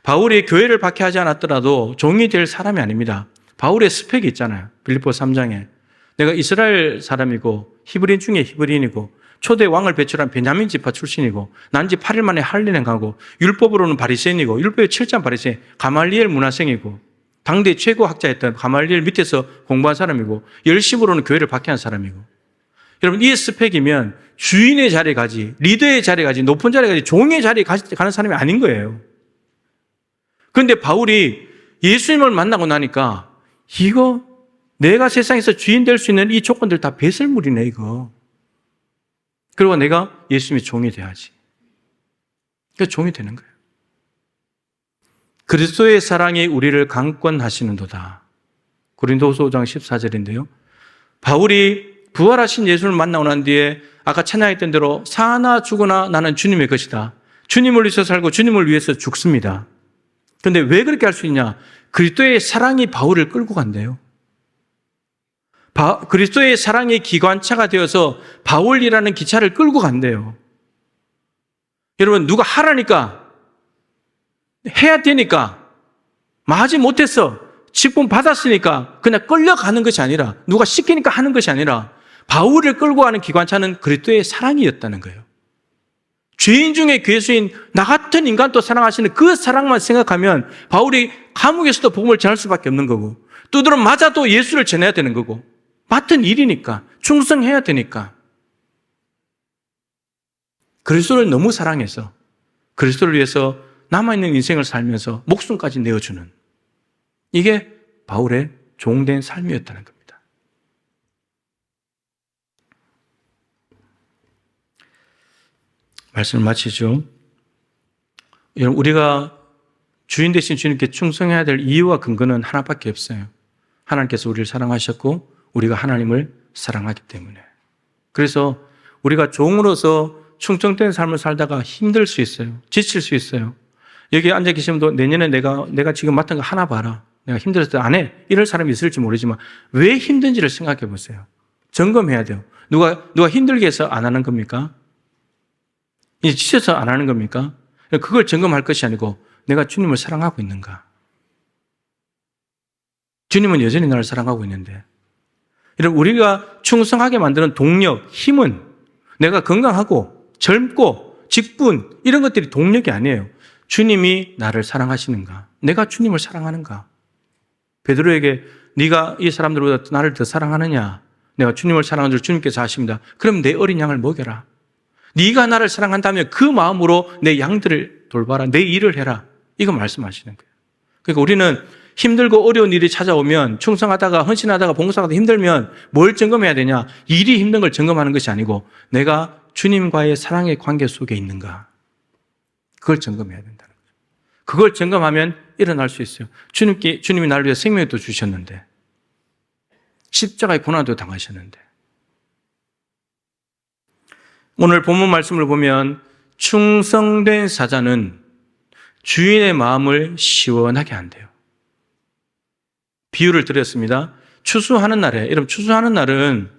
바울이 교회를 박해하지 않았더라도 종이 될 사람이 아닙니다. 바울의 스펙이 있잖아요. 빌립보 3장에 내가 이스라엘 사람이고 히브리인 중에 히브리인이고 초대 왕을 배출한 베냐민 지파 출신이고 난지 8일 만에 할례를 가고 율법으로는 바리새인이고 율법의 7장 바리새인 가말리엘 문화생이고 당대 최고 학자였던 가말리엘 밑에서 공부한 사람이고 열심으로는 교회를 박해한 사람이고, 여러분 이 스펙이면 주인의 자리에 가지, 리더의 자리에 가지, 높은 자리에 가지, 종의 자리에 가는 사람이 아닌 거예요. 그런데 바울이 예수님을 만나고 나니까 이거 내가 세상에서 주인 될 수 있는 이 조건들 다 배설물이네 이거. 그리고 내가 예수님의 종이 돼야지. 그러니까 종이 되는 거예요. 그리스도의 사랑이 우리를 강권하시는도다. 고린도후서 5장 14절인데요. 바울이 부활하신 예수를 만나고 난 뒤에 아까 찬양했던 대로 사나 죽으나 나는 주님의 것이다. 주님을 위해서 살고 주님을 위해서 죽습니다. 그런데 왜 그렇게 할 수 있냐? 그리스도의 사랑이 바울을 끌고 간대요. 그리스도의 사랑의 기관차가 되어서 바울이라는 기차를 끌고 간대요. 여러분 누가 하라니까 해야 되니까 마지 못했어. 직분 받았으니까 그냥 끌려가는 것이 아니라, 누가 시키니까 하는 것이 아니라 바울을 끌고 가는 기관차는 그리스도의 사랑이었다는 거예요. 죄인 중에 괴수인 나 같은 인간도 사랑하시는 그 사랑만 생각하면 바울이 감옥에서도 복음을 전할 수밖에 없는 거고, 두드러 맞아도 예수를 전해야 되는 거고, 맡은 일이니까 충성해야 되니까. 그리스도를 너무 사랑해서 그리스도를 위해서 남아있는 인생을 살면서 목숨까지 내어주는, 이게 바울의 종된 삶이었다는 겁니다. 말씀을 마치죠. 여러분, 우리가 주인 되신 주님께 충성해야 될 이유와 근거는 하나밖에 없어요. 하나님께서 우리를 사랑하셨고 우리가 하나님을 사랑하기 때문에. 그래서 우리가 종으로서 충성된 삶을 살다가 힘들 수 있어요. 지칠 수 있어요. 여기 앉아 계시면 또 내년에 내가 지금 맡은 거 하나 봐라, 내가 힘들었을 때 안 해, 이럴 사람이 있을지 모르지만 왜 힘든지를 생각해 보세요. 점검해야 돼요. 누가 힘들게 해서 안 하는 겁니까? 이제 지쳐서 안 하는 겁니까? 그걸 점검할 것이 아니고 내가 주님을 사랑하고 있는가? 주님은 여전히 나를 사랑하고 있는데. 여러분, 우리가 충성하게 만드는 동력, 힘은 내가 건강하고 젊고 직분, 이런 것들이 동력이 아니에요. 주님이 나를 사랑하시는가? 내가 주님을 사랑하는가? 베드로에게 네가 이 사람들보다 나를 더 사랑하느냐? 내가 주님을 사랑하는 줄 주님께서 아십니다. 그럼 내 어린 양을 먹여라. 네가 나를 사랑한다면 그 마음으로 내 양들을 돌봐라. 내 일을 해라. 이거 말씀하시는 거예요. 그러니까 우리는 힘들고 어려운 일이 찾아오면, 충성하다가 헌신하다가 봉사하다가 힘들면 뭘 점검해야 되냐? 일이 힘든 걸 점검하는 것이 아니고 내가 주님과의 사랑의 관계 속에 있는가? 그걸 점검해야 된다는 거죠. 그걸 점검하면 일어날 수 있어요. 주님이 나를 위해 생명도 주셨는데, 십자가의 고난도 당하셨는데. 오늘 본문 말씀을 보면 충성된 사자는 주인의 마음을 시원하게 한대요. 비유를 드렸습니다. 추수하는 날에, 여러분, 추수하는 날은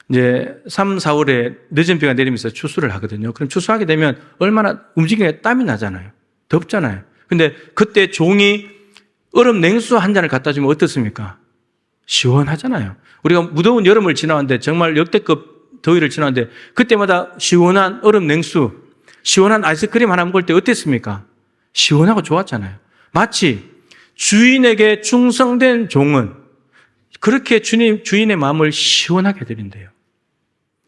이제 3, 4월에 늦은 비가 내리면서 추수를 하거든요. 그럼 추수하게 되면 얼마나 움직이기가 땀이 나잖아요. 덥잖아요. 근데 그때 종이 얼음 냉수 한 잔을 갖다 주면 어떻습니까? 시원하잖아요. 우리가 무더운 여름을 지나왔는데, 정말 역대급 더위를 지나왔는데, 그때마다 시원한 얼음 냉수, 시원한 아이스크림 하나 먹을 때 어땠습니까? 시원하고 좋았잖아요. 마치 주인에게 충성된 종은 그렇게 주인의 마음을 시원하게 해드린대요.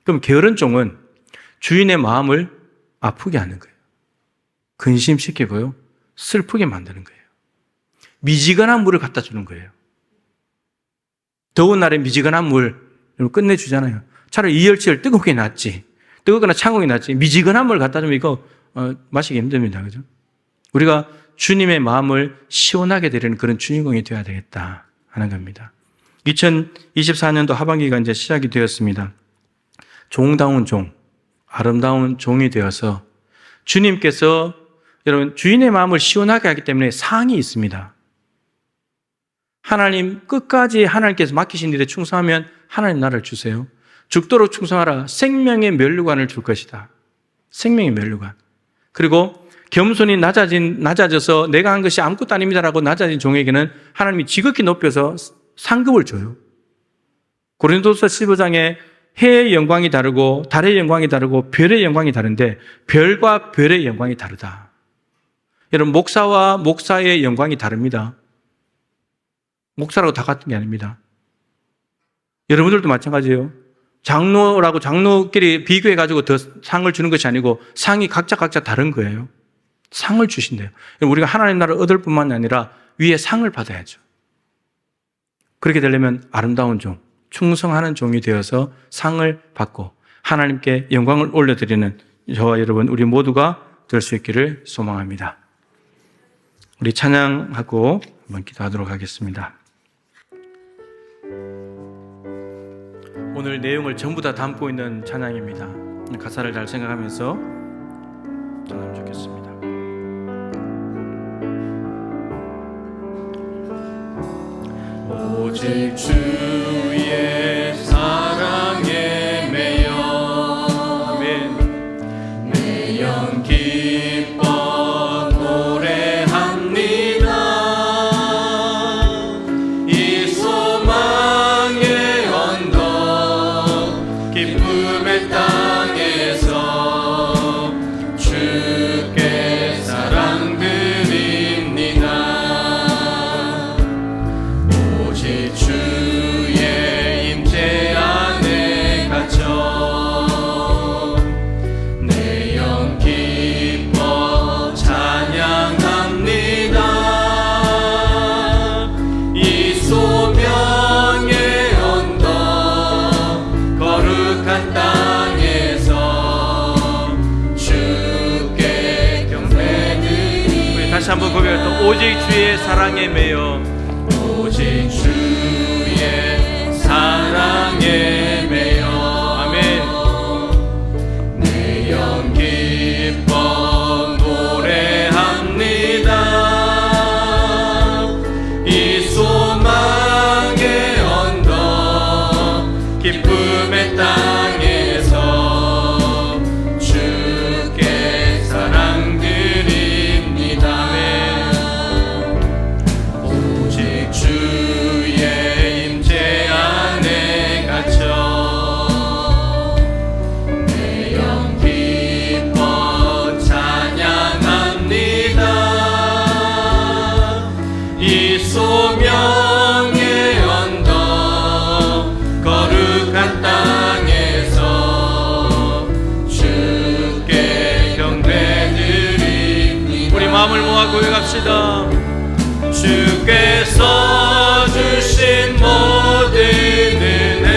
그럼 게으른 종은 주인의 마음을 아프게 하는 거예요. 근심시키고요, 슬프게 만드는 거예요. 미지근한 물을 갖다 주는 거예요. 더운 날에 미지근한 물 끝내주잖아요. 차라리 이열치열 뜨겁게 놨지, 뜨겁거나 차가우게 놨지, 미지근한 물 갖다 주면 이거 마시기 힘듭니다. 그죠? 우리가 주님의 마음을 시원하게 드리는 그런 주인공이 되어야 되겠다 하는 겁니다. 2024년도 하반기가 이제 시작이 되었습니다. 종다운 종, 아름다운 종이 되어서 주님께서, 여러분, 주인의 마음을 시원하게 하기 때문에 상이 있습니다. 하나님 끝까지 하나님께서 맡기신 일에 충성하면 하나님 나를 주세요. 죽도록 충성하라. 생명의 면류관을 줄 것이다. 생명의 면류관. 그리고 겸손히 낮아져서 내가 한 것이 아무것도 아닙니다라고 낮아진 종에게는 하나님이 지극히 높여서 상급을 줘요. 고린도서 15장에 해의 영광이 다르고 달의 영광이 다르고 별의 영광이 다른데, 별과 별의 영광이 다르다. 여러분, 목사와 목사의 영광이 다릅니다. 목사라고 다 같은 게 아닙니다. 여러분들도 마찬가지예요. 장로라고 장로끼리 비교해가지고 더 상을 주는 것이 아니고 상이 각자 다른 거예요. 상을 주신대요. 우리가 하나님 나라를 얻을 뿐만 아니라 위에 상을 받아야죠. 그렇게 되려면 아름다운 종, 충성하는 종이 되어서 상을 받고 하나님께 영광을 올려드리는 저와 여러분, 우리 모두가 될 수 있기를 소망합니다. 우리 찬양하고 한번 기도하도록 하겠습니다. 오늘 내용을 전부 다 담고 있는 찬양입니다. 가사를 잘 생각하면서 전하면 좋겠습니다. 오직 주의 사랑에 매여 내 영 기뻐 노래합니다. 오직 주의 사랑에 매여 오직 주의 사랑에 매여 아멘. 내 영 기뻐 노래합니다. 이 소망의 언덕 기쁨의 땅에서 주께 사랑드립니다. 오직 주의 임재 안에 갇혀 내 영 기뻐 찬양합니다. 이 소명의 언덕 거룩한 땅에서 주께 경배드립니다. 우리 마음을 모아 고백합시다. 주께서 주신 모든 은혜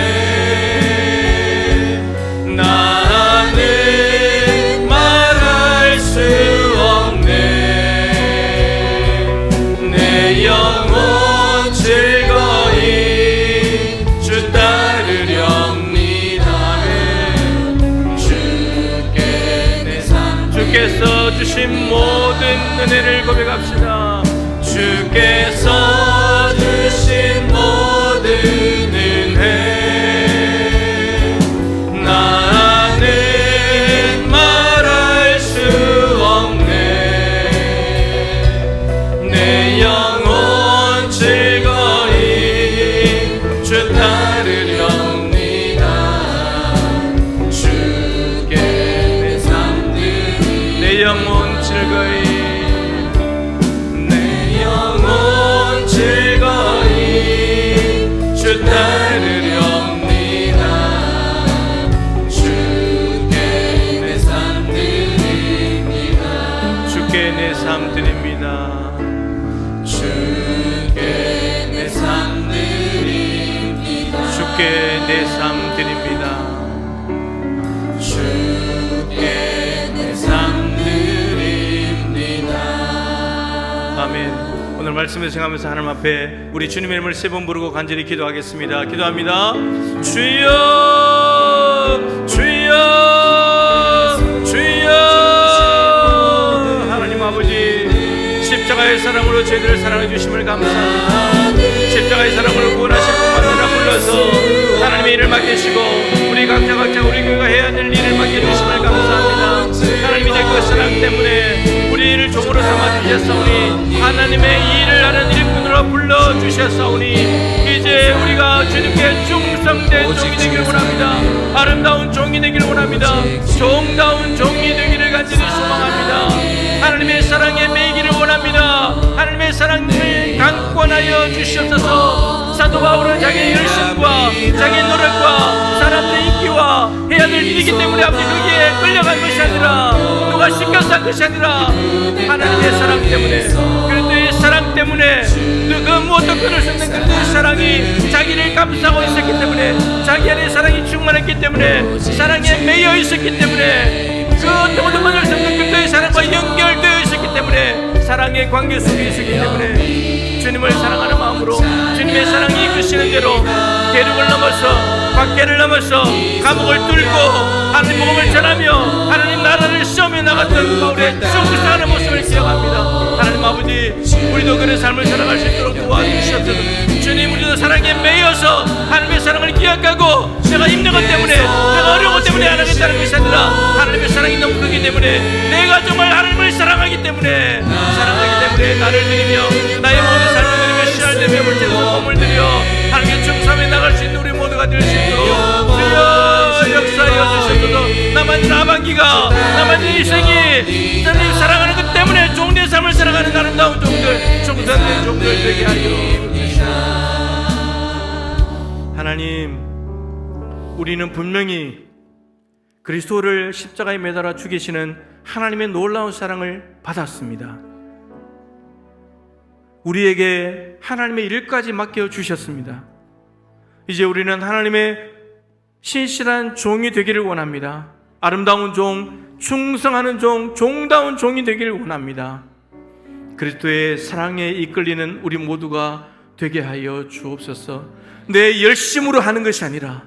나는 말할 수 없네. 내 영혼 즐거이 주 따르렵니다. 주께 내 삶 주께서 주신 모든 은혜를 고백합시다. 주께서 주신 모든 은혜 나는 말할 수 없네. 내 영혼 즐거이 주 따르렵니다. 주께 내 삶 드리 내 영혼 즐거이 즐거이 주 따르렵니다. 주께 내 삶 드립니다. 주께 내 삶 드립니다. 주께 내 삶 드립니다. 주께 내 삶 드립니다. 주께 내 삶 드립니다. 아멘. 오늘 말씀을 생각하면서 하나님 앞에 우리 주님의 이름을 세 번 부르고 간절히 기도하겠습니다. 기도합니다. 주여 주여 주여. 하나님 아버지 십자가의 사랑으로 저희들을 사랑해 주심을 감사합니다. 십자가의 사랑으로 구원하실 뿐만 아니라 불러서 하나님의 일을 맡기시고 우리 각자 우리 교회가 해야 될 일을 맡겨주심을 감사합니다. 하나님이 내 그 사랑 때문에 우리를 종으로 삼아주셨사오니 하나님의 일을 하는 일꾼으로 불러주셨사오니 이제 우리가 주님께 충성된 종이 되기를 원합니다. 아름다운 종이 되기를 원합니다. 종다운 종이 되기를 간절히 소망합니다. 하나님의 사랑에 매이기를 원합니다. 하나님의 사랑을 강권하여 주시옵소서. 사도 바울은 자기의 열심과 자기의 노력과 사람들의 인기와 해야 될 일이기 때문에 아버지 거기에 끌려간 것이 아니라 누가 시켜서 한 것이 아니라 하나님의 사랑 때문에 그리스도의 사랑 때문에 그 무엇도 끊을 수 없는 그리스도의 사랑이 자기를 감싸고 있었기 때문에 자기 안에 사랑이 충만했기 때문에 사랑에 매여 있었기 때문에 그 어떤 만날 수 없는 그리스도의 사랑과 연결되어 있었기 때문에 사랑의 관계 속에 있었기 때문에 주님을 사랑하는 마음으로 주님의 사랑이 이끄시는 대로 대륙을 넘어서 밖에를 넘어서 감옥을 뚫고 하나님 복음을 전하며 하나님 나라를 시험해 나갔던 바울의 충성하는 모습을 기억합니다. 하나님 아버지 우리도 그런 삶을 살아갈 수 있도록 도와주시옵소서. 주님 우리도 사랑에 매여서 하나님의 사랑을 기억하고 내가 힘든 것 때문에 내가 어려운 것 때문에 안 하겠다는 것이 아니라 하나님의 사랑이 너무 크기 때문에 내가 정말 하나님을 사랑하기 때문에 나를 드리며 나의 모든 삶을 드리며 씨알 되며 물질과 몸을 드려 하나님의 충성에 나갈 수 있는 우리 모두가 될 수 있도록 주여 역사하여 주셔서 나만 하반기가 나만 인생이 하나님 사랑하는 것 때문에 종된 삶을 살아가는 아름다운 종들 충성된 종들 되게 하여 하나님 우리는 분명히 그리스도를 십자가에 매달아 죽이시는 하나님의 놀라운 사랑을 받았습니다. 우리에게 하나님의 일까지 맡겨주셨습니다. 이제 우리는 하나님의 신실한 종이 되기를 원합니다. 아름다운 종, 충성하는 종, 종다운 종이 되기를 원합니다. 그리스도의 사랑에 이끌리는 우리 모두가 되게 하여 주옵소서. 내 열심으로 하는 것이 아니라,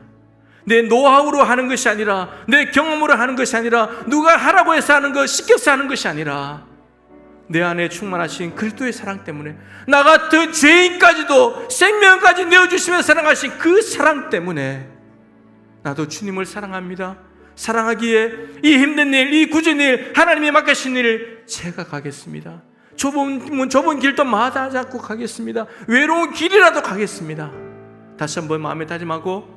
내 노하우로 하는 것이 아니라, 내 경험으로 하는 것이 아니라, 누가 하라고 해서 하는 것, 시켜서 하는 것이 아니라, 내 안에 충만하신 그리스도의 사랑 때문에, 나 같은 죄인까지도 생명까지 내어주시며 사랑하신 그 사랑 때문에 나도 주님을 사랑합니다. 사랑하기에 이 힘든 일, 이 굳은 일, 하나님이 맡기신 일을 제가 가겠습니다. 좁은 길도 마다 잡고 가겠습니다. 외로운 길이라도 가겠습니다. 다시 한번 마음에 다짐하고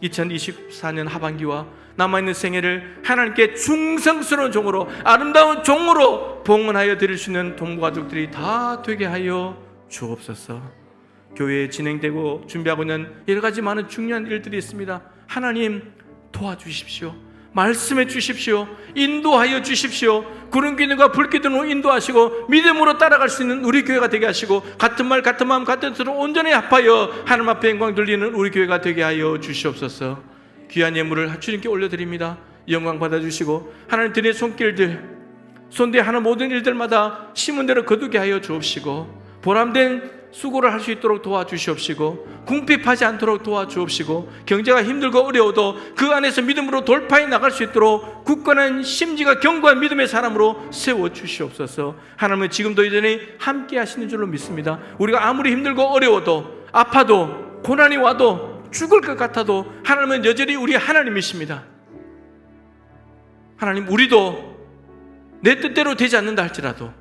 2024년 하반기와 남아있는 생애를 하나님께 충성스러운 종으로, 아름다운 종으로 봉헌하여 드릴 수 있는 동부가족들이 다 되게 하여 주옵소서. 교회에 진행되고 준비하고 있는 여러 가지 많은 중요한 일들이 있습니다. 하나님 도와주십시오. 말씀해 주십시오. 인도하여 주십시오. 구름 기둥과 불 기둥으로 인도하시고 믿음으로 따라갈 수 있는 우리 교회가 되게 하시고, 같은 말 같은 마음 같은 뜻으로 온전히 합하여 하나님 앞에 영광 돌리는 우리 교회가 되게 하여 주시옵소서. 귀한 예물을 주님께 올려드립니다. 영광 받아주시고 하나님 들의 손길들, 손대에 하는 모든 일들마다 심은 대로 거두게 하여 주옵시고, 보람된 수고를 할 수 있도록 도와주시옵시고, 궁핍하지 않도록 도와주옵시고, 경제가 힘들고 어려워도 그 안에서 믿음으로 돌파해 나갈 수 있도록 굳건한 심지가 견고한 믿음의 사람으로 세워주시옵소서. 하나님은 지금도 여전히 함께 하시는 줄로 믿습니다. 우리가 아무리 힘들고 어려워도, 아파도, 고난이 와도, 죽을 것 같아도 하나님은 여전히 우리 하나님이십니다. 하나님, 우리도 내 뜻대로 되지 않는다 할지라도,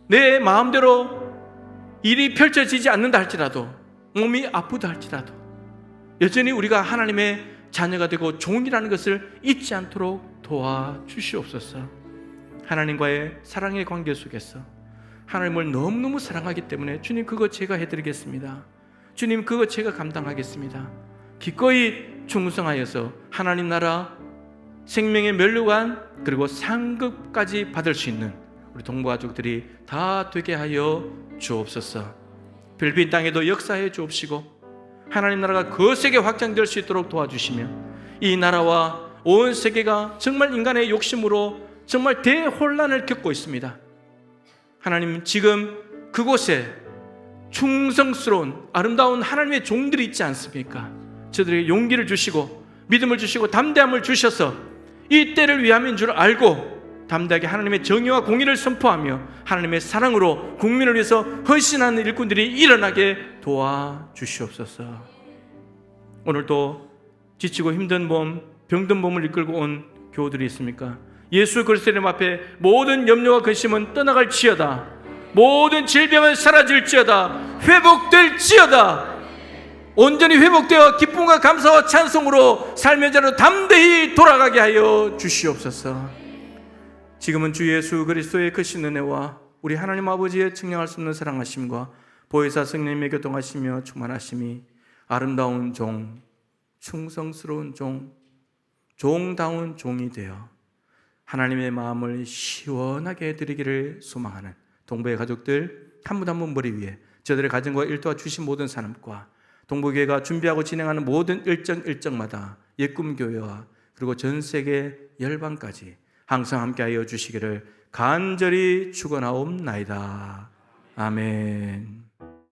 내 마음대로 일이 펼쳐지지 않는다 할지라도, 몸이 아프다 할지라도 여전히 우리가 하나님의 자녀가 되고 종이라는 것을 잊지 않도록 도와주시옵소서. 하나님과의 사랑의 관계 속에서 하나님을 너무너무 사랑하기 때문에 주님, 그거 제가 해드리겠습니다. 주님, 그거 제가 감당하겠습니다. 기꺼이 충성하여서 하나님 나라 생명의 면류관 그리고 상급까지 받을 수 있는 우리 동부가족들이 다 되게 하여 주옵소서. 필리핀 땅에도 역사해 주옵시고 하나님 나라가 거세게 확장될 수 있도록 도와주시며, 이 나라와 온 세계가 정말 인간의 욕심으로 정말 대혼란을 겪고 있습니다. 하나님, 지금 그곳에 충성스러운 아름다운 하나님의 종들이 있지 않습니까? 저들에게 용기를 주시고 믿음을 주시고 담대함을 주셔서 이 때를 위함인 줄 알고 담대하게 하나님의 정의와 공의를 선포하며 하나님의 사랑으로 국민을 위해서 헌신하는 일꾼들이 일어나게 도와주시옵소서. 오늘도 지치고 힘든 몸, 병든 몸을 이끌고 온 교우들이 있습니까? 예수 그리스도의 이름 앞에 모든 염려와 근심은 떠나갈지어다. 모든 질병은 사라질지어다. 회복될지어다. 온전히 회복되어 기쁨과 감사와 찬송으로 삶의 자로 담대히 돌아가게 하여 주시옵소서. 지금은 주 예수 그리스도의 크신 은혜와 우리 하나님 아버지의 측량할 수 없는 사랑하심과 보혜사 성령님의 교통하시며 충만하심이 아름다운 종, 충성스러운 종, 종다운 종이 되어 하나님의 마음을 시원하게 해드리기를 소망하는 동부의 가족들 한 분 한 분 머리 위에 저들의 가정과 일터와 주신 모든 사람과 동부교회가 준비하고 진행하는 모든 일정마다 예꿈교회와 그리고 전 세계 열방까지 항상 함께하여 주시기를 간절히 축원하옵나이다. 아멘.